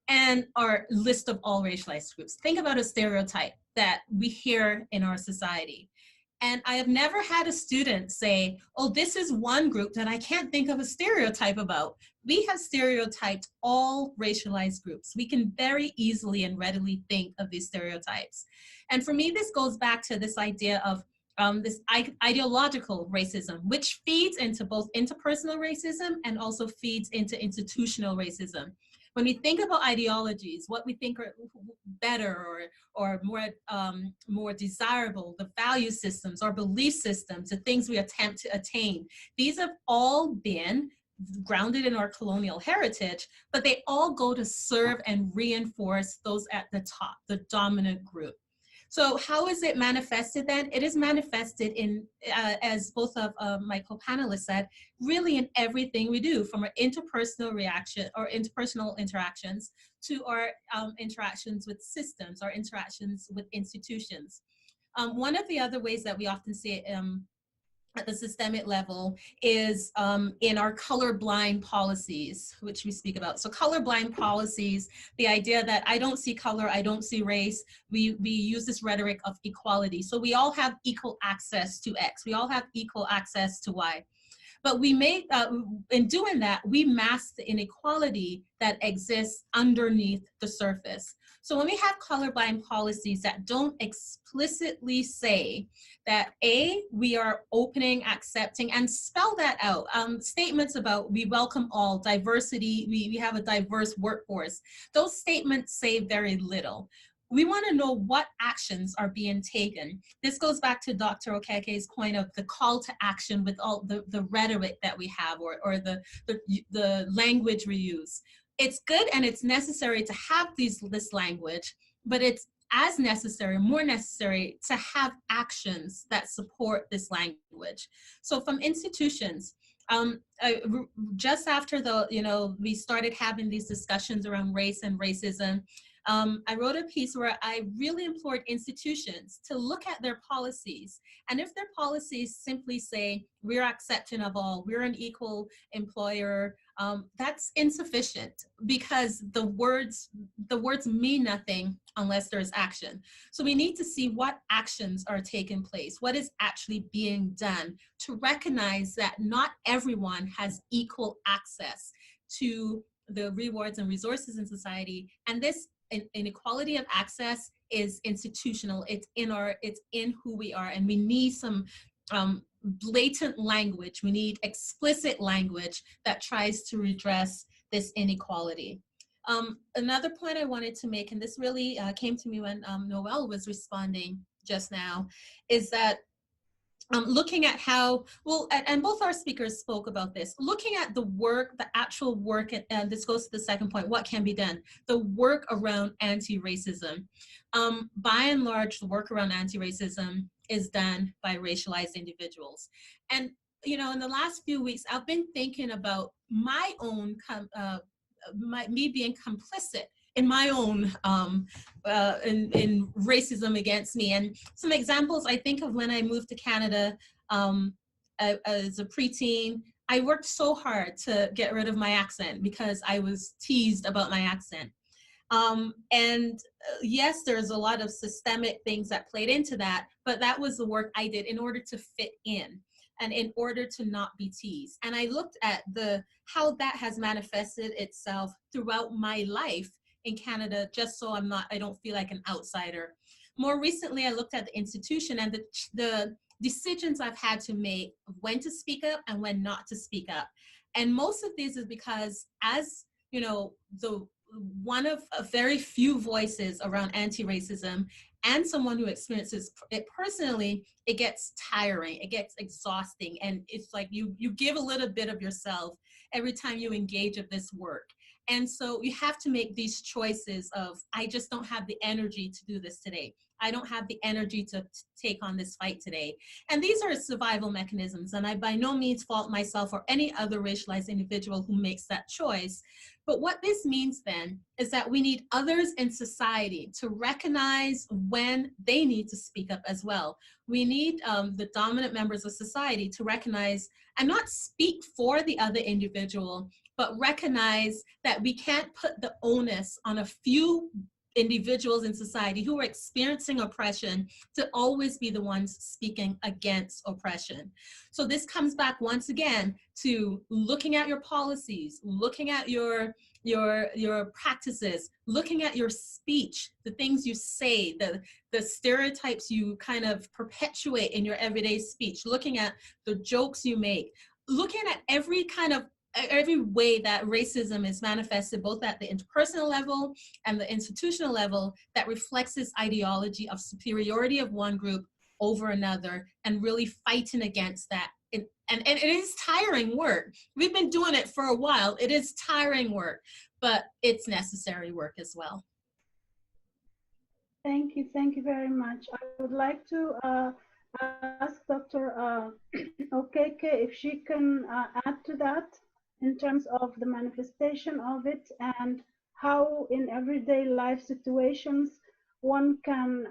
and our list of all racialized groups. Think about a stereotype that we hear in our society. And I have never had a student say, oh, this is one group that I can't think of a stereotype about. We have stereotyped all racialized groups. We can very easily and readily think of these stereotypes. And for me, this goes back to this idea of this ideological racism, which feeds into both interpersonal racism and also feeds into institutional racism. When we think about ideologies, what we think are better or more desirable, the value systems or belief systems, the things we attempt to attain, these have all been grounded in our colonial heritage, but they all go to serve and reinforce those at the top, the dominant group. So how is it manifested then? It is manifested in, as both of my co-panelists said, really in everything we do, from our interpersonal reaction or interpersonal interactions to our interactions with systems, our interactions with institutions. One of the other ways that we often see it at the systemic level is in our colorblind policies, which we speak about. So colorblind policies, the idea that I don't see color, I don't see race, we use this rhetoric of equality. So we all have equal access to X, we all have equal access to Y. But we may, in doing that, we mask the inequality that exists underneath the surface. So when we have colorblind policies that don't explicitly say that A, we are opening, accepting, and spell that out, statements about we welcome all, diversity, we have a diverse workforce, those statements say very little. we want to know what actions are being taken. This goes back to Dr. Okeke's point of the call to action with all the rhetoric that we have, or the language we use. It's good and it's necessary to have this language, but it's as necessary, more necessary, to have actions that support this language. So from institutions, just after we started having these discussions around race and racism, I wrote a piece where I really implored institutions to look at their policies. And if their policies simply say, we're accepting of all, we're an equal employer, that's insufficient, because the words mean nothing unless there's action. So we need to see what actions are taking place, what is actually being done to recognize that not everyone has equal access to the rewards and resources in society. And this inequality of access is institutional. It's in who we are, and we need some blatant language. We need explicit language that tries to redress this inequality. Another point I wanted to make, and this really came to me when Noelle was responding just now, is that looking at how, and both our speakers spoke about this, looking at the work, the actual work, and this goes to the second point, what can be done? The work around anti-racism. By and large, the work around anti-racism is done by racialized individuals. And, in the last few weeks, I've been thinking about my own, me being complicit in my own in racism against me. And some examples I think of: when I moved to Canada as a preteen, I worked so hard to get rid of my accent because I was teased about my accent. Yes, there's a lot of systemic things that played into that, but that was the work I did in order to fit in and in order to not be teased. And I looked at how that has manifested itself throughout my life in Canada, just so I don't feel like an outsider. More recently, I looked at the institution and the decisions I've had to make of when to speak up and when not to speak up. And most of these is because, as one of a very few voices around anti-racism, and someone who experiences it personally, it gets tiring, it gets exhausting, and it's like you give a little bit of yourself every time you engage in this work. And so you have to make these choices of, I just don't have the energy to do this today. I don't have the energy to take on this fight today. And these are survival mechanisms, and I by no means fault myself or any other racialized individual who makes that choice. But what this means then is that we need others in society to recognize when they need to speak up as well. We need the dominant members of society to recognize and not speak for the other individual, but recognize that we can't put the onus on a few individuals in society who are experiencing oppression to always be the ones speaking against oppression. So this comes back once again to looking at your policies, looking at your practices, looking at your speech, the things you say, the stereotypes you kind of perpetuate in your everyday speech, looking at the jokes you make, looking at every way that racism is manifested, both at the interpersonal level and the institutional level, that reflects this ideology of superiority of one group over another, and really fighting against that. And it is tiring work. We've been doing it for a while. It is tiring work, but it's necessary work as well. Thank you very much. I would like to ask Dr. Okeke if she can add to that in terms of the manifestation of it and how in everyday life situations one can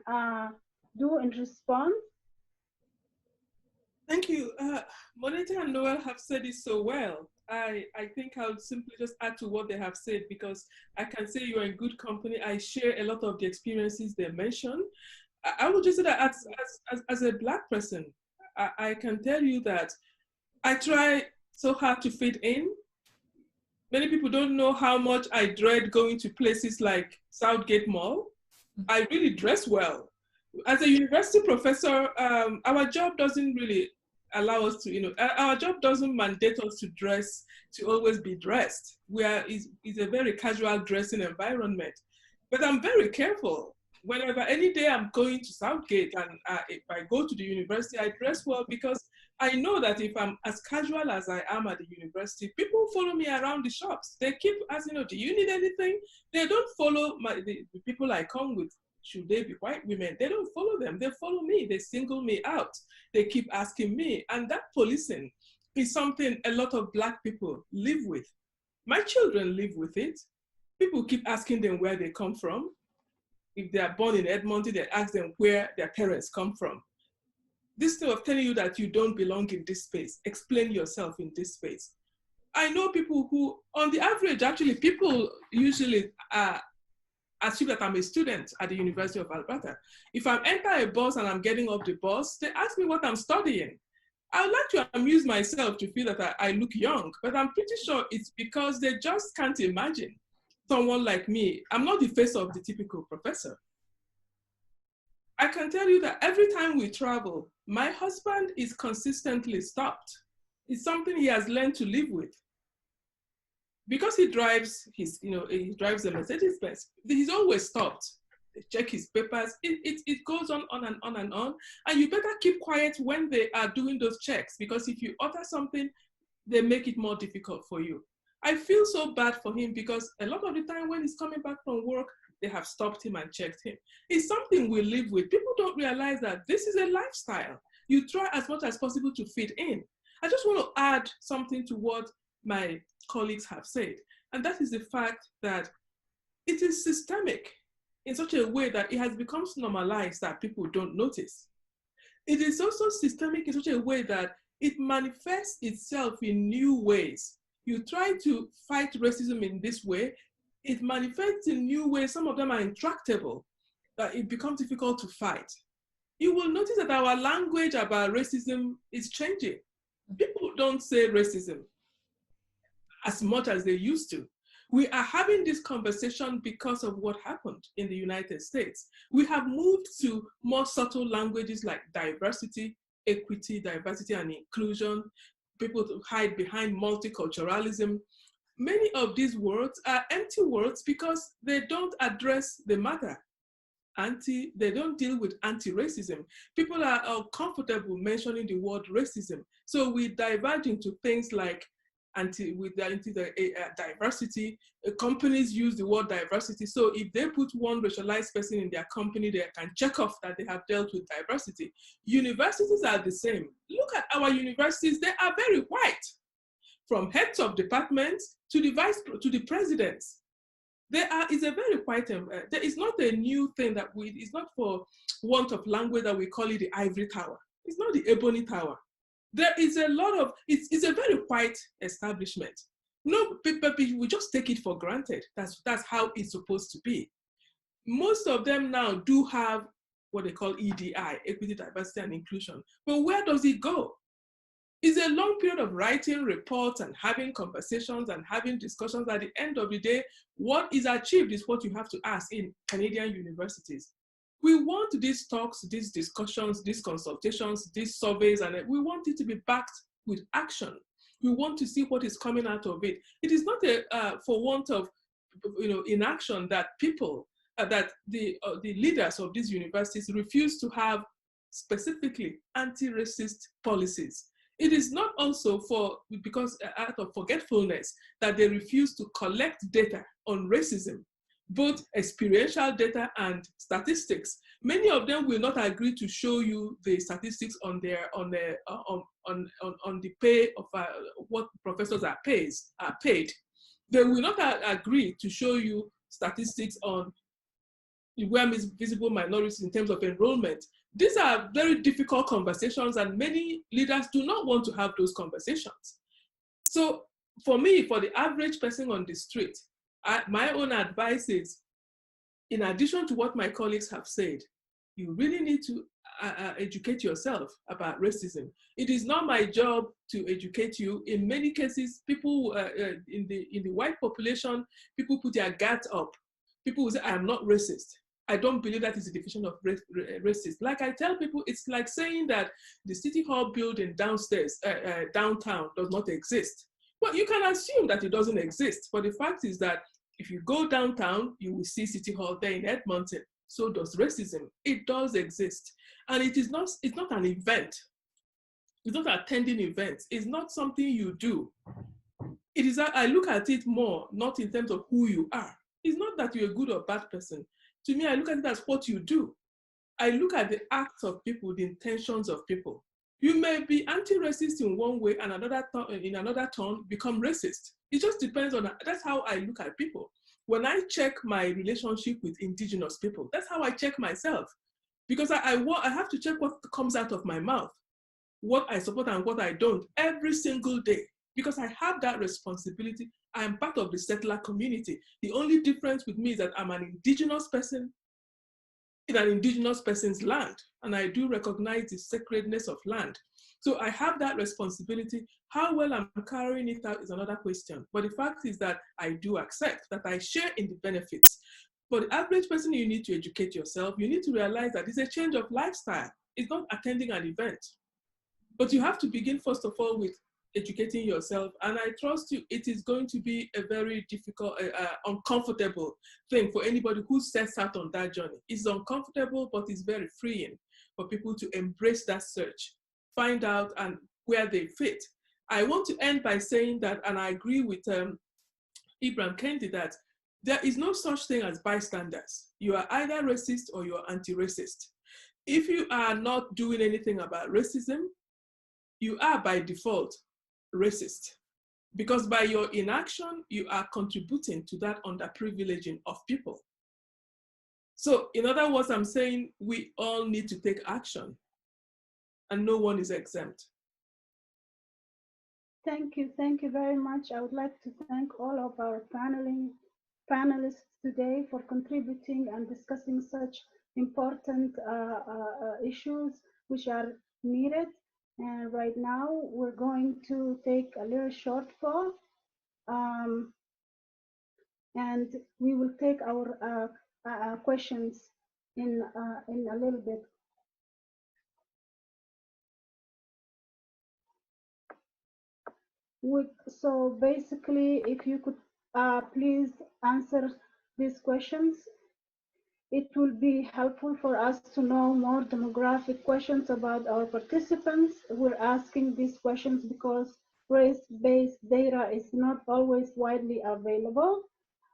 do in response. Thank you. Monetta and Noelle have said it so well. I think I'll simply just add to what they have said, because I can say you're in good company. I share a lot of the experiences they mentioned. I would just say that as a Black person, I can tell you that I try so hard to fit in. Many people don't know how much I dread going to places like Southgate Mall. I really dress well. As a university professor, our job doesn't really allow us to, our job doesn't mandate us to dress, to always be dressed. It's a very casual dressing environment. But I'm very careful whenever, any day I'm going to Southgate and if I go to the university, I dress well because I know that if I'm as casual as I am at the university, people follow me around the shops. They keep asking, do you need anything? They don't follow the people I come with. Should they be white women? They don't follow them. They follow me. They single me out. They keep asking me. And that policing is something a lot of Black people live with. My children live with it. People keep asking them where they come from. If they are born in Edmonton, they ask them where their parents come from. This thing of telling you that you don't belong in this space, explain yourself in this space. I know people who, on the average, actually, people usually assume that I'm a student at the University of Alberta. If I enter a bus and I'm getting off the bus, they ask me what I'm studying. I would like to amuse myself to feel that I look young, but I'm pretty sure it's because they just can't imagine someone like me. I'm not the face of the typical professor. I can tell you that every time we travel, my husband is consistently stopped. It's something he has learned to live with. Because he drives he drives a Mercedes Benz, he's always stopped. They check his papers. It goes on and on and on. And you better keep quiet when they are doing those checks, because if you utter something, they make it more difficult for you. I feel so bad for him because a lot of the time when he's coming back from work, they have stopped him and checked him. It's something we live with. People don't realize that this is a lifestyle. You try as much as possible to fit in. I just want to add something to what my colleagues have said, and that is the fact that it is systemic in such a way that it has become normalized that people don't notice. It is also systemic in such a way that it manifests itself in new ways. You try to fight racism in this way, it manifests in new ways. Some of them are intractable, that it becomes difficult to fight. You will notice that our language about racism is changing. People don't say racism as much as they used to. We are having this conversation because of what happened in the United States. We have moved to more subtle languages like diversity, equity, diversity and inclusion. People hide behind multiculturalism. Many of these words are empty words because they don't address the matter. They don't deal with anti-racism. People are uncomfortable mentioning the word racism. So we diverge into things like diversity. Companies use the word diversity. So if they put one racialized person in their company, they can check off that they have dealt with diversity. Universities are the same. Look at our universities, they are very white. From heads of departments to the presidents. Is a very white, there is not a new thing that it's not for want of language that we call it the ivory tower. It's not the ebony tower. There is a lot of, it's a very white establishment. No, but we just take it for granted. That's how it's supposed to be. Most of them now do have what they call EDI, equity, diversity, and inclusion. But where does it go? It's a long period of writing reports and having conversations and having discussions. At the end of the day, what is achieved is what you have to ask in Canadian universities. We want these talks, these discussions, these consultations, these surveys, and we want it to be backed with action. We want to see what is coming out of it. It is not for want of inaction that people, that the leaders of these universities refuse to have specifically anti-racist policies. It is not also because out of forgetfulness that they refuse to collect data on racism, both experiential data and statistics. Many of them will not agree to show you the statistics on the pay of what professors are paid. They will not agree to show you statistics on where visible minorities in terms of enrollment. These are very difficult conversations, and many leaders do not want to have those conversations. So for me, for the average person on the street, my own advice is, in addition to what my colleagues have said, you really need to educate yourself about racism. It is not my job to educate you. In many cases, people in the white population, people put their guard up. People will say, I am not racist. I don't believe that is the definition of racist. Like I tell people, it's like saying that the City Hall building downstairs, downtown does not exist. Well, you can assume that it doesn't exist, but the fact is that if you go downtown, you will see City Hall there in Edmonton. so does racism. It does exist. And it's not an event. It's not attending events. It's not something you do. It is, I look at it more, not in terms of who you are. It's not that you're a good or bad person. To me, I look at it as what you do. I look at the acts of people, the intentions of people. You may be anti-racist in one way and in another turn become racist. It just depends on, that's how I look at people. When I check my relationship with Indigenous people, that's how I check myself. Because I have to check what comes out of my mouth, what I support and what I don't, every single day. Because I have that responsibility. I am part of the settler community. The only difference with me is that I'm an Indigenous person in an Indigenous person's land, and I do recognize the sacredness of land. So I have that responsibility. How well I'm carrying it out is another question. But the fact is that I do accept that I share in the benefits. For the average person, you need to educate yourself. You need to realize that it's a change of lifestyle. It's not attending an event. But you have to begin, first of all, with educating yourself. And I trust you, it is going to be a very difficult, uncomfortable thing for anybody who sets out on that journey. It's uncomfortable, but it's very freeing for people to embrace that search, find out and where they fit. I want to end by saying that, and I agree with Ibram Kendi, that there is no such thing as bystanders. You are either racist or you are anti-racist. If you are not doing anything about racism, you are by default racist, because by your inaction, you are contributing to that underprivileging of people. So in other words, I'm saying we all need to take action and no one is exempt. Thank you very much. I would like to thank all of our panelists today for contributing and discussing such important issues which are needed. And right now we're going to take a little short pause, and we will take our questions in a little bit. So basically, if you could please answer these questions, it will be helpful for us to know more demographic questions about our participants. We're asking these questions because race-based data is not always widely available.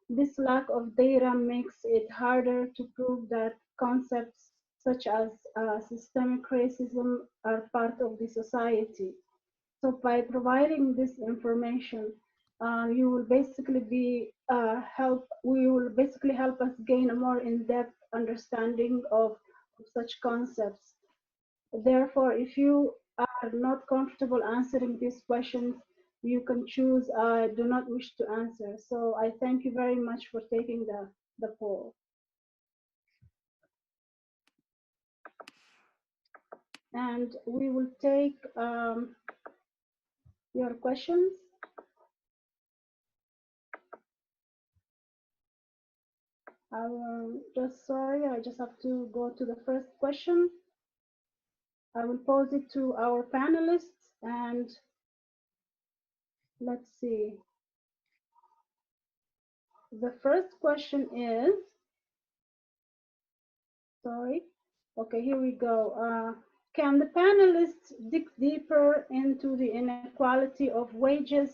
This lack of data makes it harder to prove that concepts such as systemic racism are part of the society. So by providing this information, you will basically be help us gain a more in-depth understanding of such concepts. Therefore, if you are not comfortable answering these questions, you can choose do not wish to answer. So I thank you very much for taking the poll. And we will take your questions. I just have to go to the first question. I will pose it to our panelists, and let's see. The first question is, okay, here we go. Can the panelists dig deeper into the inequality of wages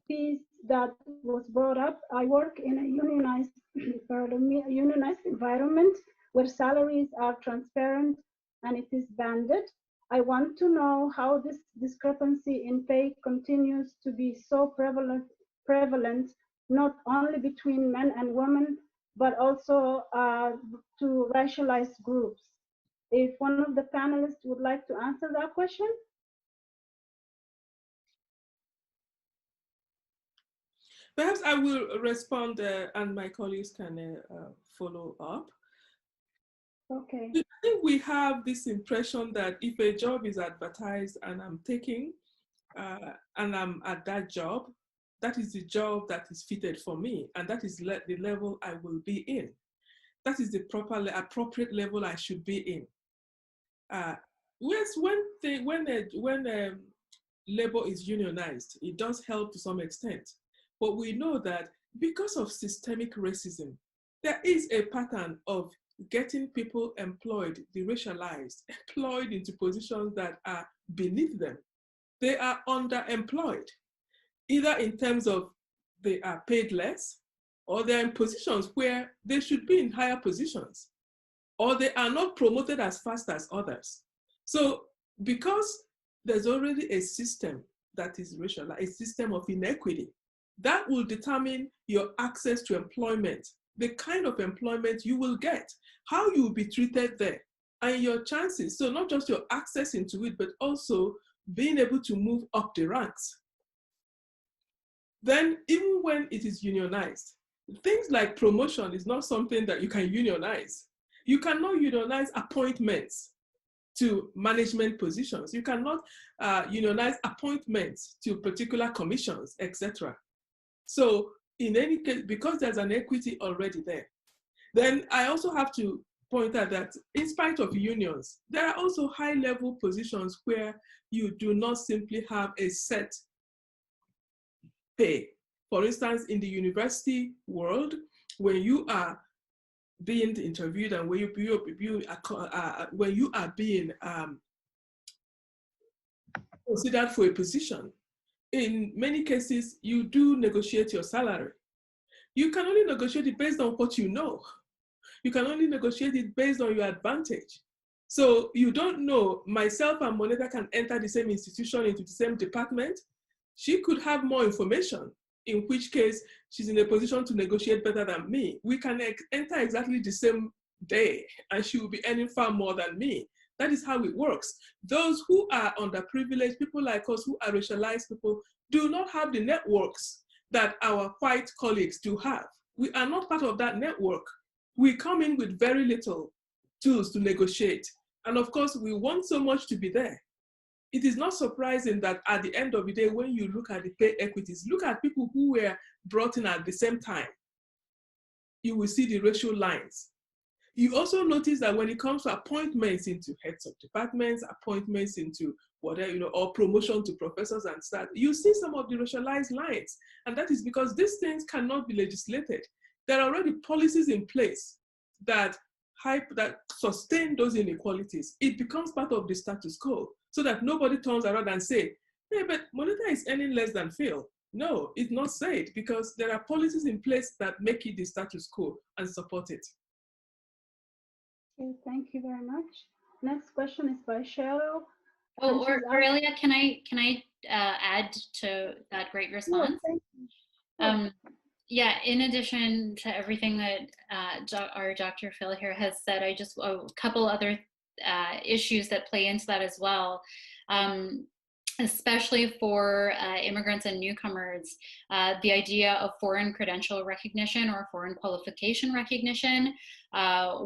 piece that was brought up? I work in a unionized, unionized environment where salaries are transparent and it is banded. I want to know how this discrepancy in pay continues to be so prevalent, not only between men and women, but also to racialized groups. If one of the panelists would like to answer that question. Perhaps I will respond and my colleagues can follow up. Okay. I think we have this impression that if a job is advertised and I'm taking and I'm at that job, that is the job that is fitted for me, and that is the level I will be in. That is the appropriate level I should be in. Yes, when labor is unionized, it does help to some extent. But we know that because of systemic racism, there is a pattern of getting people employed, the racialized, employed into positions that are beneath them. They are underemployed, either in terms of they are paid less, or they're in positions where they should be in higher positions, or they are not promoted as fast as others. So because there's already a system that is racial, a system of inequity, that will determine your access to employment, the kind of employment you will get, how you will be treated there, and your chances. So not just your access into it, but also being able to move up the ranks. Then even when it is unionized, things like promotion is not something that you can unionize. You cannot unionize appointments to management positions. You cannot unionize appointments to particular commissions, etc. So in any case, because there's an equity already there, then I also have to point out that in spite of unions, there are also high-level positions where you do not simply have a set pay. For instance, in the university world, when you are being interviewed and when you are being considered for a position, in many cases, you do negotiate your salary. You can only negotiate it based on what you know. You can only negotiate it based on your advantage. So you don't know, myself and Monetta can enter the same institution into the same department. She could have more information, in which case she's in a position to negotiate better than me. We can enter exactly the same day and she will be earning far more than me. That is how it works. Those who are underprivileged, people like us who are racialized people, do not have the networks that our white colleagues do have. We are not part of that network. We come in with very little tools to negotiate. And of course, we want so much to be there. It is not surprising that at the end of the day, when you look at the pay equities, look at people who were brought in at the same time, you will see the racial lines. You also notice that when it comes to appointments into heads of departments, appointments into whatever, or promotion to professors and staff, you see some of the racialized lines. And that is because these things cannot be legislated. There are already policies in place that sustain those inequalities. It becomes part of the status quo so that nobody turns around and say, hey, but Monetta is earning less than Phil. No, it's not said because there are policies in place that make it the status quo and support it. Okay, thank you very much. Next question is by Cheryl. Oh, Aurelia, can I add to that great response? Yeah, yeah, in addition to everything that our Dr. Phil here has said, I just, a couple other issues that play into that as well. Especially for immigrants and newcomers, the idea of foreign credential recognition or foreign qualification recognition,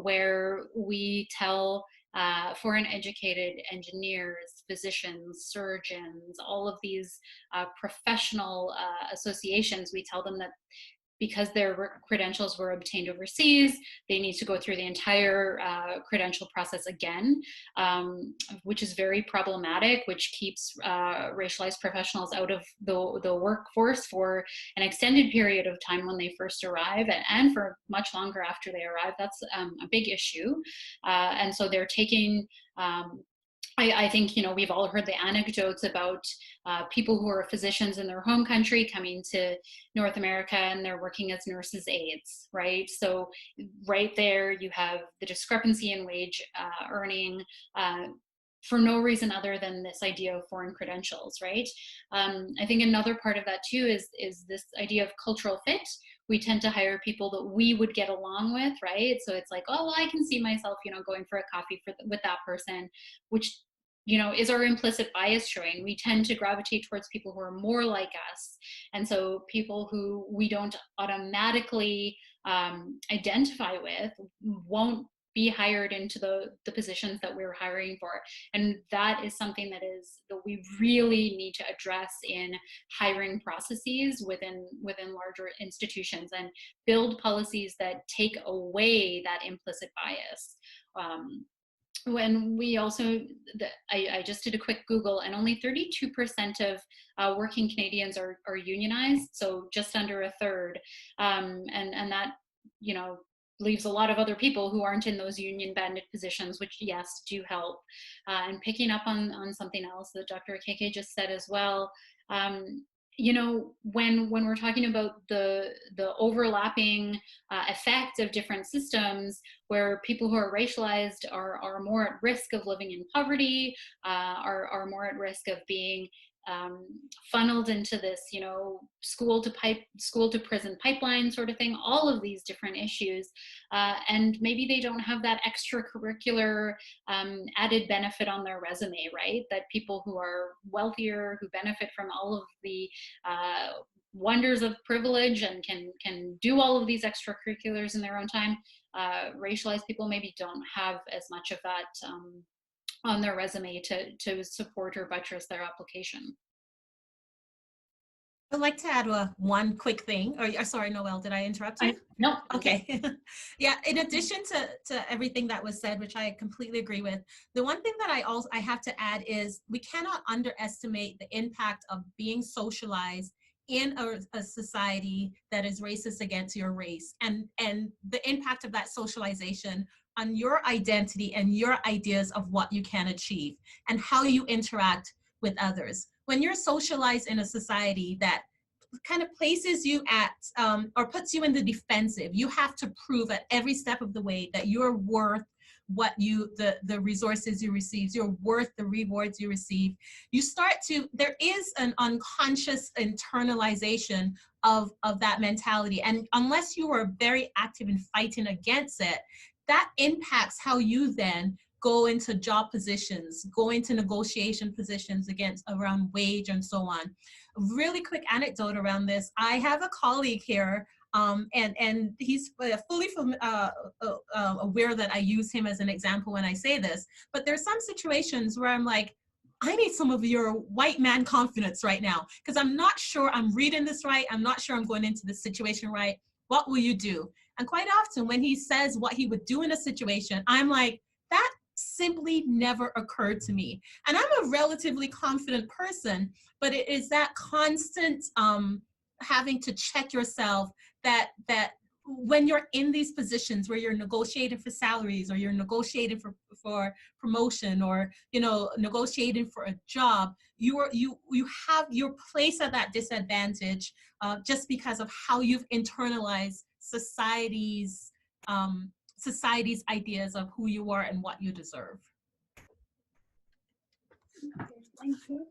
where we tell foreign educated engineers, physicians, surgeons, all of these professional associations, we tell them that because their credentials were obtained overseas, they need to go through the entire credential process again, which is very problematic, which keeps racialized professionals out of the workforce for an extended period of time when they first arrive and for much longer after they arrive. That's a big issue. And so they're taking, I think, we've all heard the anecdotes about people who are physicians in their home country coming to North America and they're working as nurses' aides, right? So right there you have the discrepancy in wage earning for no reason other than this idea of foreign credentials, right? I think another part of that too is this idea of cultural fit. We tend to hire people that we would get along with, right? So it's like, oh, well, I can see myself, going for a coffee with that person, which, is our implicit bias showing. We tend to gravitate towards people who are more like us. And so people who we don't automatically identify with won't be hired into the positions that we're hiring for. And that is something that we really need to address in hiring processes within larger institutions and build policies that take away that implicit bias. When we also, I just did a quick Google, and only 32% of working Canadians are unionized, so just under a third. And that, leaves a lot of other people who aren't in those union banded positions, which yes, do help. And picking up on something else that Dr. Okeke just said as well, you know, when we're talking about the overlapping effect of different systems, where people who are racialized are more at risk of living in poverty, are more at risk of being funneled into this, you know, school to prison pipeline sort of thing, all of these different issues, and maybe they don't have that extracurricular added benefit on their resume, right? That people who are wealthier, who benefit from all of the wonders of privilege and can do all of these extracurriculars in their own time, racialized people maybe don't have as much of that on their resume to support or buttress their application. I'd like to add one quick thing. Or sorry, Noelle, did I interrupt you? No. Okay. Yeah. In addition to everything that was said, which I completely agree with, the one thing that I have to add is we cannot underestimate the impact of being socialized in a society that is racist against your race, and the impact of that socialization on your identity and your ideas of what you can achieve and how you interact with others. When you're socialized in a society that kind of places you at or puts you in the defensive, you have to prove at every step of the way that you're worth what the resources you receive, you're worth the rewards you receive. You start to, there is an unconscious internalization of that mentality. And unless you are very active in fighting against it, that impacts how you then go into job positions, go into negotiation positions around wage and so on. Really quick anecdote around this. I have a colleague here, and he's fully aware that I use him as an example when I say this, but there's some situations where I'm like, I need some of your white man confidence right now, because I'm not sure I'm reading this right. I'm not sure I'm going into this situation right. What will you do? And quite often when he says what he would do in a situation, I'm like, that simply never occurred to me. And I'm a relatively confident person, but it is that constant having to check yourself that when you're in these positions where you're negotiating for salaries, or you're negotiating for promotion, or negotiating for a job, you have your place at that disadvantage just because of how you've internalized society's ideas of who you are and what you deserve. Okay, thank you.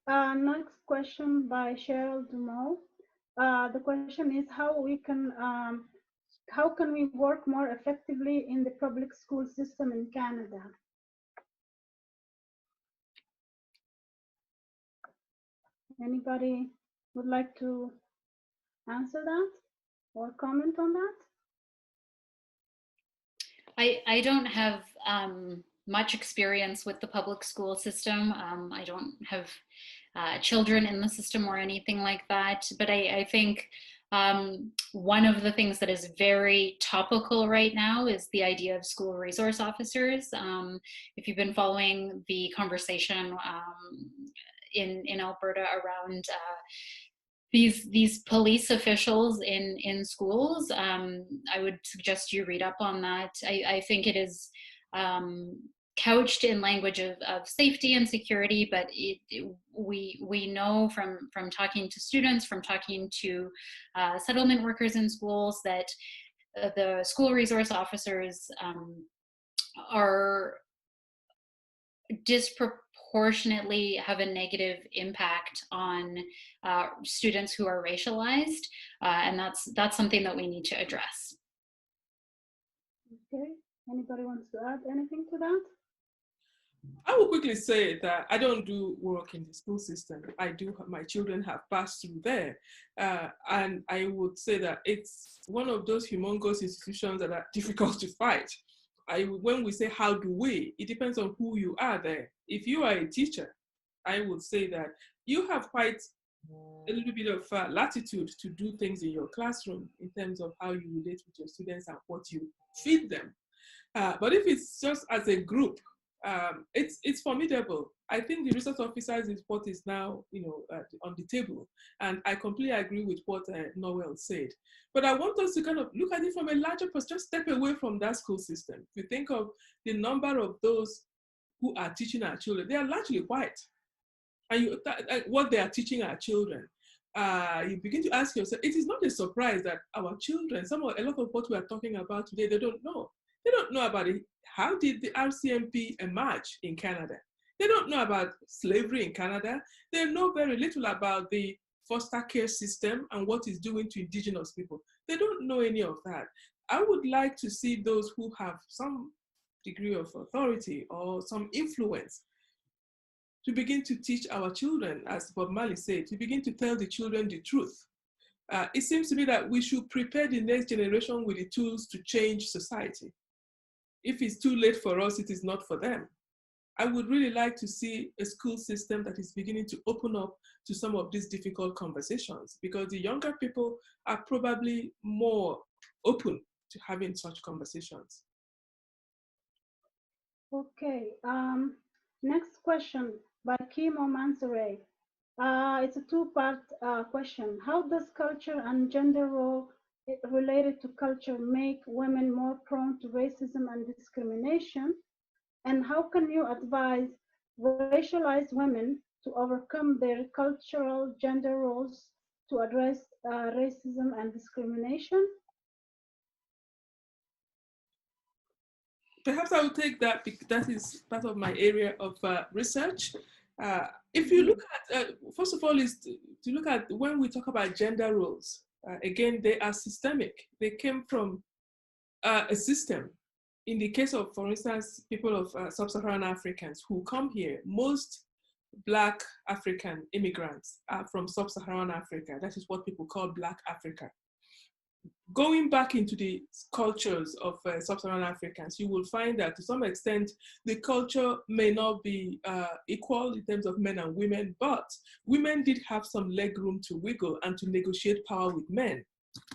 Next question by Cheryl Dumont. The question is how can we work more effectively in the public school system in Canada? Anybody would like to answer that or comment on that? I don't have much experience with the public school system. I don't have children in the system or anything like that, but I think one of the things that is very topical right now is the idea of school resource officers. If you've been following the conversation in Alberta around these police officials in schools, I would suggest you read up on that. I think it is couched in language of safety and security, but we know from talking to students, from talking to settlement workers in schools, that the school resource officers are disproportionately have a negative impact on students who are racialized, and that's something that we need to address. Okay, anybody wants to add anything to that? I will quickly say that I don't do work in the school system. My children have passed through there. And I would say that it's one of those humongous institutions that are difficult to fight. When we say, how do we, it depends on who you are there. If you are a teacher, I would say that you have quite a little bit of latitude to do things in your classroom in terms of how you relate with your students and what you feed them. But if it's just as a group, It's formidable. I think the research officers is what is now, on the table. And I completely agree with what Noelle said. But I want us to kind of look at it from a larger perspective, just step away from that school system. If you think of the number of those who are teaching our children, they are largely white. And what they are teaching our children, you begin to ask yourself, it is not a surprise that our children, a lot of what we are talking about today, they don't know. They don't know about it. How did the RCMP emerge in Canada? They don't know about slavery in Canada. They know very little about the foster care system and what it's doing to Indigenous people. They don't know any of that. I would like to see those who have some degree of authority or some influence to begin to teach our children, as Bob Marley said, to begin to tell the children the truth. It seems to me that we should prepare the next generation with the tools to change society. If it's too late for us, it is not for them. I would really like to see a school system that is beginning to open up to some of these difficult conversations, because the younger people are probably more open to having such conversations. Okay, next question by Kimo Mansoure. It's a two-part question. How does culture and gender role related to culture make women more prone to racism and discrimination? And how can you advise racialized women to overcome their cultural gender roles to address racism and discrimination? Perhaps I will take that because that is part of my area of research. If you look at, first of all, is to look at when we talk about gender roles, again, they are systemic. They came from a system. In the case of, for instance, people of sub-Saharan Africans who come here, most Black African immigrants are from sub-Saharan Africa. That is what people call Black Africa. Going back into the cultures of sub-Saharan Africans, you will find that to some extent, the culture may not be equal in terms of men and women, but women did have some leg room to wiggle and to negotiate power with men.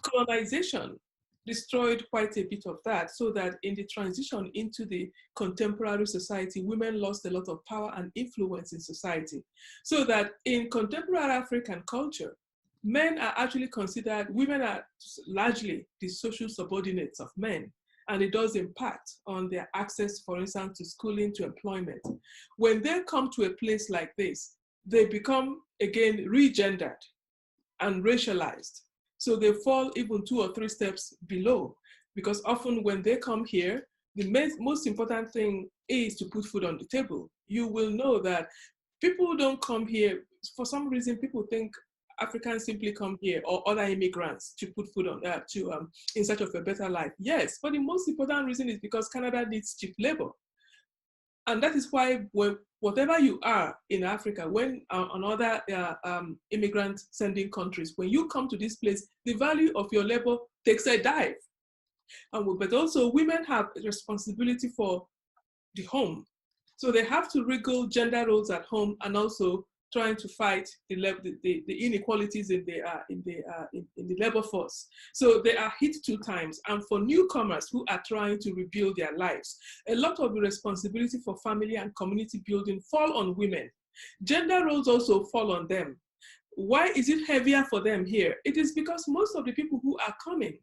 Colonization destroyed quite a bit of that, so that in the transition into the contemporary society, women lost a lot of power and influence in society. So that in contemporary African culture, men are actually considered, women are largely the social subordinates of men, and it does impact on their access, for instance, to schooling, to employment. When they come to a place like this, they become, again, regendered and racialized. So they fall even 2 or 3 steps below, because often when they come here, the most important thing is to put food on the table. You will know that people don't come here, for some reason people think Africans simply come here, or other immigrants, to put food on, in search of a better life. Yes, but the most important reason is because Canada needs cheap labor. And that is why whatever you are in Africa, when on other immigrant sending countries, when you come to this place, the value of your labor takes a dive. But also women have a responsibility for the home. So they have to wriggle gender roles at home and also trying to fight the inequalities in the labor force. So they are hit 2 times. And for newcomers who are trying to rebuild their lives, a lot of the responsibility for family and community building fall on women. Gender roles also fall on them. Why is it heavier for them here? It is because most of the people who are coming,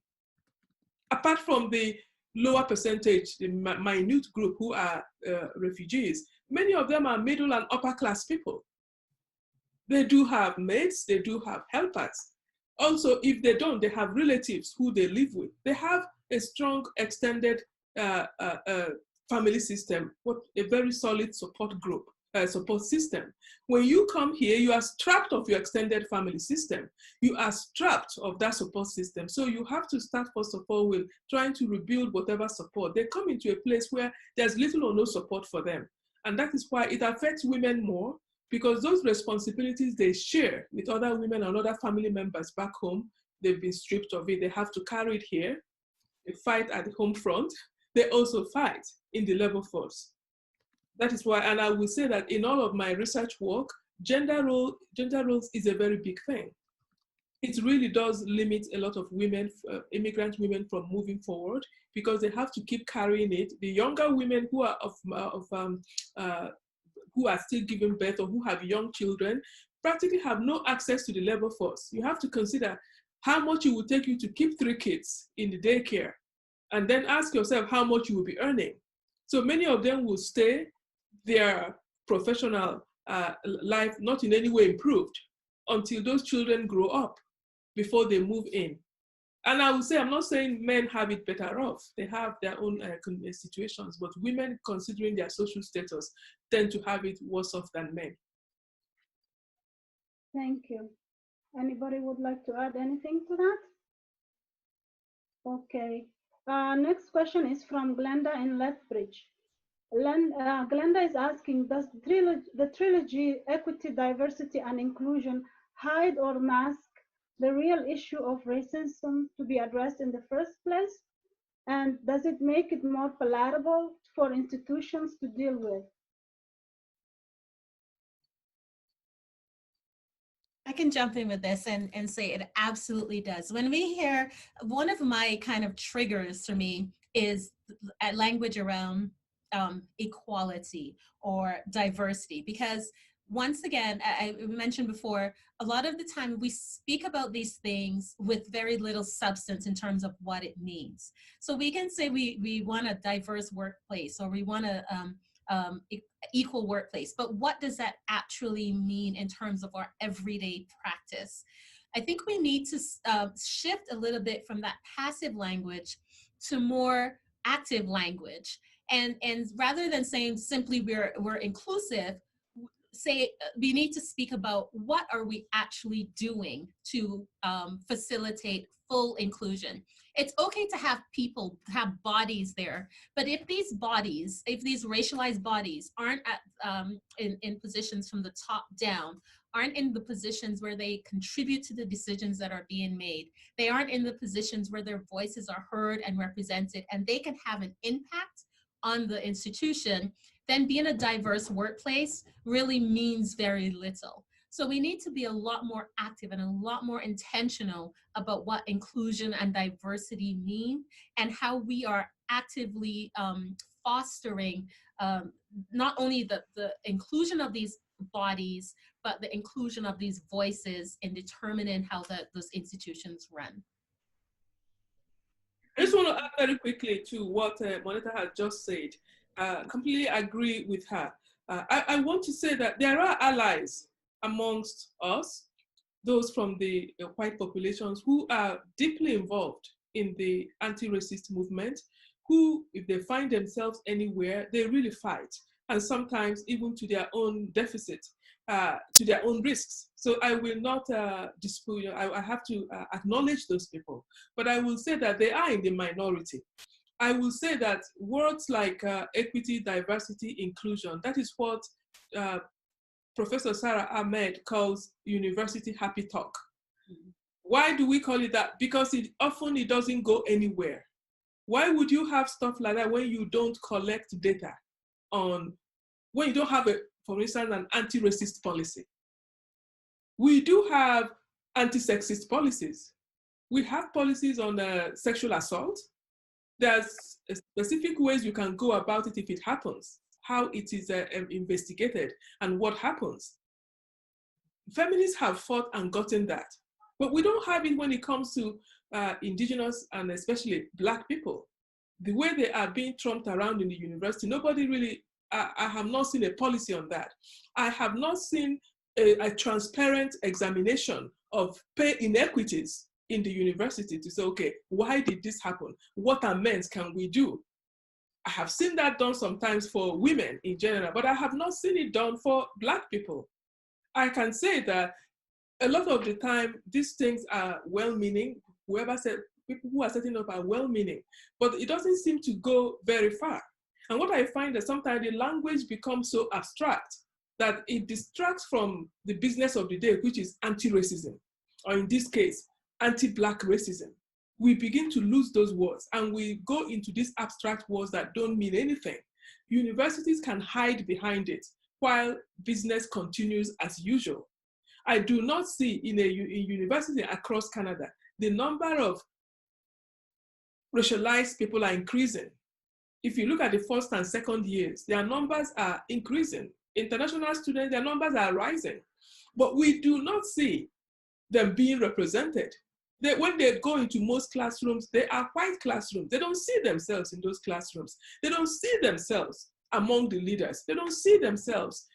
apart from the lower percentage, the minute group who are refugees, many of them are middle and upper class people. They do have maids, they do have helpers. Also, if they don't, they have relatives who they live with. They have a strong extended family system, a very solid support group, support system. When you come here, you are strapped of your extended family system. You are strapped of that support system. So you have to start, first of all, with trying to rebuild whatever support. They come into a place where there's little or no support for them. And that is why it affects women more, because those responsibilities they share with other women and other family members back home, they've been stripped of it. They have to carry it here. They fight at the home front. They also fight in the labor force. That is why, and I will say that in all of my research work, gender roles is a very big thing. it really does limit a lot of women, immigrant women, from moving forward, because they have to keep carrying it. The younger women who are who are still giving birth or who have young children practically have no access to the labor force. You have to consider how much it will take you to keep 3 kids in the daycare, and then ask yourself how much you will be earning. So many of them will stay, their professional life not in any way improved until those children grow up before they move in. And I would say, I'm not saying men have it better off. They have their own situations, but women, considering their social status, tend to have it worse off than men. Thank you. Anybody would like to add anything to that? Okay. Next question is from Glenda in Lethbridge. Glenda is asking, does the trilogy Equity, Diversity, and Inclusion hide or mask the real issue of racism to be addressed in the first place? And does it make it more palatable for institutions to deal with? I can jump in with this and say it absolutely does. When we hear, one of my kind of triggers for me is language around equality or diversity, because once again, I mentioned before, a lot of the time we speak about these things with very little substance in terms of what it means. So we can say we want a diverse workplace, or we want a equal workplace, but what does that actually mean in terms of our everyday practice? I think we need to shift a little bit from that passive language to more active language. And rather than saying simply we're inclusive, say we need to speak about what are we actually doing to facilitate full inclusion. It's okay to have people have bodies there, but if these bodies, if these racialized bodies aren't at, in positions from the top down, aren't in the positions where they contribute to the decisions that are being made, they aren't in the positions where their voices are heard and represented, and they can have an impact on the institution, then being a diverse workplace really means very little. So we need to be a lot more active and a lot more intentional about what inclusion and diversity mean, and how we are actively fostering not only the inclusion of these bodies, but the inclusion of these voices in determining how those institutions run. I just want to add very quickly to what Monetta has just said. Completely agree with her. I want to say that there are allies amongst us, those from the white populations who are deeply involved in the anti-racist movement, who, if they find themselves anywhere, they really fight, and sometimes even to their own deficit, to their own risks. So I will not dispute, I have to acknowledge those people, but I will say that they are in the minority. I will say that words like equity, diversity, inclusion, that is what Professor Sarah Ahmed calls university happy talk. Mm-hmm. Why do we call it that? Because it doesn't go anywhere. Why would you have stuff like that when you don't collect data on, when you don't have, for instance, an anti-racist policy? We do have anti-sexist policies. We have policies on sexual assault. There's specific ways you can go about it if it happens, how it is investigated, and what happens. Feminists have fought and gotten that, but we don't have it when it comes to Indigenous and especially Black people. The way they are being trumped around in the university, nobody really, I have not seen a policy on that. I have not seen a transparent examination of pay inequities in the university to say, okay, why did this happen? What amends can we do? I have seen that done sometimes for women in general, but I have not seen it done for Black people. I can say that a lot of the time, these things are well-meaning. Whoever said, people who are setting up are well-meaning, but it doesn't seem to go very far. And what I find that sometimes the language becomes so abstract that it distracts from the business of the day, which is anti-racism, or in this case, anti-Black racism. We begin to lose those words and we go into these abstract words that don't mean anything. Universities can hide behind it while business continues as usual. I do not see in university across Canada, the number of racialized people are increasing. If you look at the first and second years, their numbers are increasing. International students, their numbers are rising. But we do not see them being represented. When they go into most classrooms, they are white classrooms. They don't see themselves in those classrooms. They don't see themselves among the leaders. They don't see themselves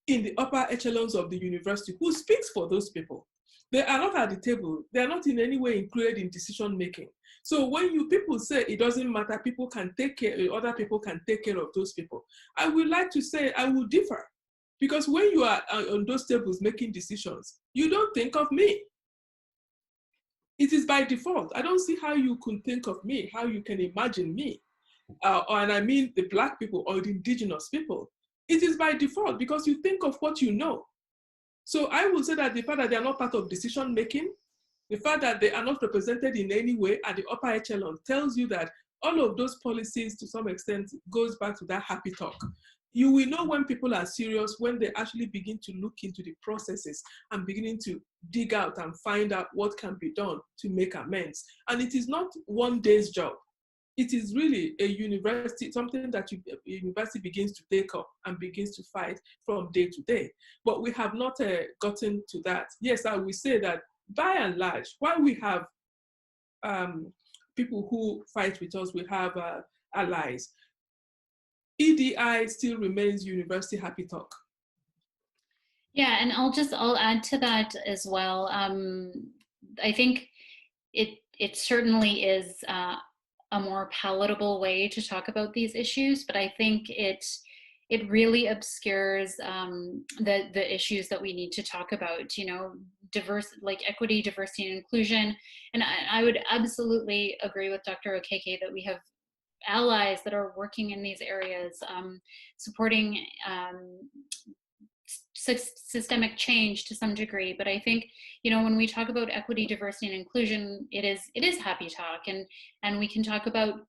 in the upper echelons of the university. Who speaks for those people? They are not at the table. They are not in any way included in decision making. So when people say it doesn't matter, people can take care, other people can take care of those people, I would like to say I will differ. Because when you are on those tables making decisions, you don't think of me. It is by default. I don't see how you can think of me, how you can imagine me. And I mean the Black people or the Indigenous people. It is by default because you think of what you know. So I would say that the fact that they are not part of decision making, the fact that they are not represented in any way at the upper echelon tells you that all of those policies to some extent goes back to that happy talk. You will know when people are serious when they actually begin to look into the processes and beginning to dig out and find out what can be done to make amends. And it is not one day's job. It is really a university, something that a university begins to take up and begins to fight from day to day. But we have not gotten to that. Yes, I will say that by and large, while we have people who fight with us, we have allies. EDI still remains university happy talk. Yeah, and I'll add to that as well. I think it certainly is a more palatable way to talk about these issues, but I think it really obscures the issues that we need to talk about. You know, like equity, diversity, and inclusion. And I would absolutely agree with Dr. Okeke that we have allies that are working in these areas, supporting systemic change to some degree. But I think, you know, when we talk about equity, diversity, and inclusion, it is happy talk, and we can talk about,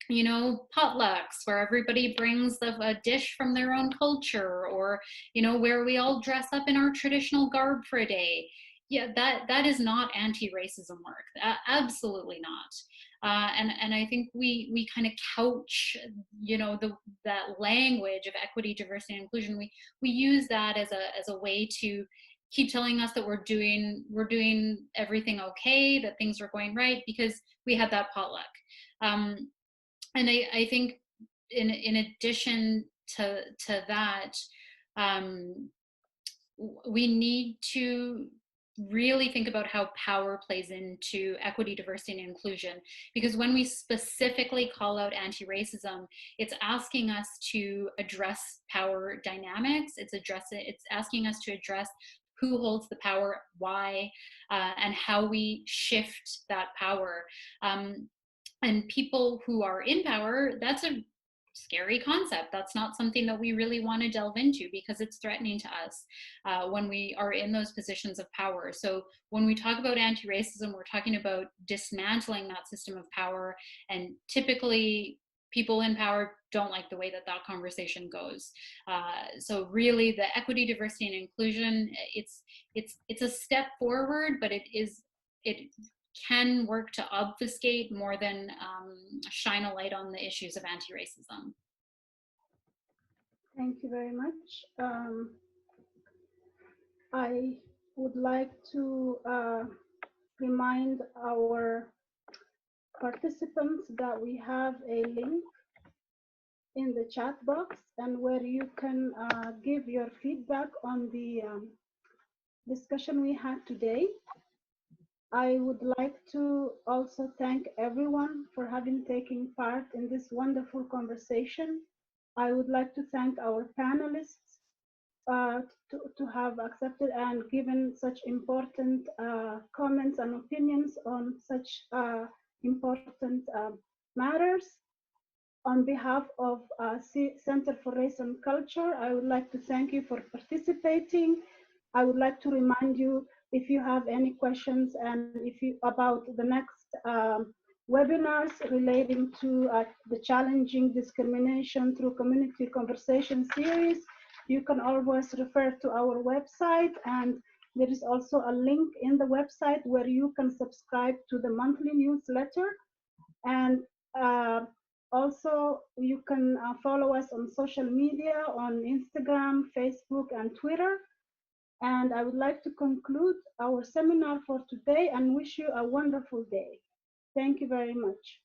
you know, potlucks where everybody brings a dish from their own culture, or, you know, where we all dress up in our traditional garb for a day. Yeah, that is not anti-racism work. Absolutely not. And I think we kind of couch, you know, that language of equity, diversity, and inclusion. We use that as a way to keep telling us that we're doing everything okay, that things are going right because we had that potluck. And I think in addition to that, we need to really think about how power plays into equity, diversity, and inclusion. Because when we specifically call out anti-racism, it's asking us to address power dynamics. It's asking us to address who holds the power, why, and how we shift that power. And people who are in power, that's a scary concept. That's not something that we really want to delve into because it's threatening to us when we are in those positions of power. So when we talk about anti-racism, we're talking about dismantling that system of power, and typically people in power don't like the way that conversation goes. So really the equity, diversity, and inclusion, it's a step forward, but it can work to obfuscate more than shine a light on the issues of anti-racism. Thank you very much. I would like to remind our participants that we have a link in the chat box and where you can give your feedback on the discussion we had today. I would like to also thank everyone for having taken part in this wonderful conversation. I would like to thank our panelists to have accepted and given such important comments and opinions on such important matters. On behalf of Center for Race and Culture, I would like to thank you for participating. I would like to remind you, if you have any questions and about the next webinars relating to the challenging discrimination through community conversation series, you can always refer to our website, and There is also a link in the website where you can subscribe to the monthly newsletter. And also you can follow us on social media, on Instagram, Facebook, and Twitter. And I would like to conclude our seminar for today and wish you a wonderful day. Thank you very much.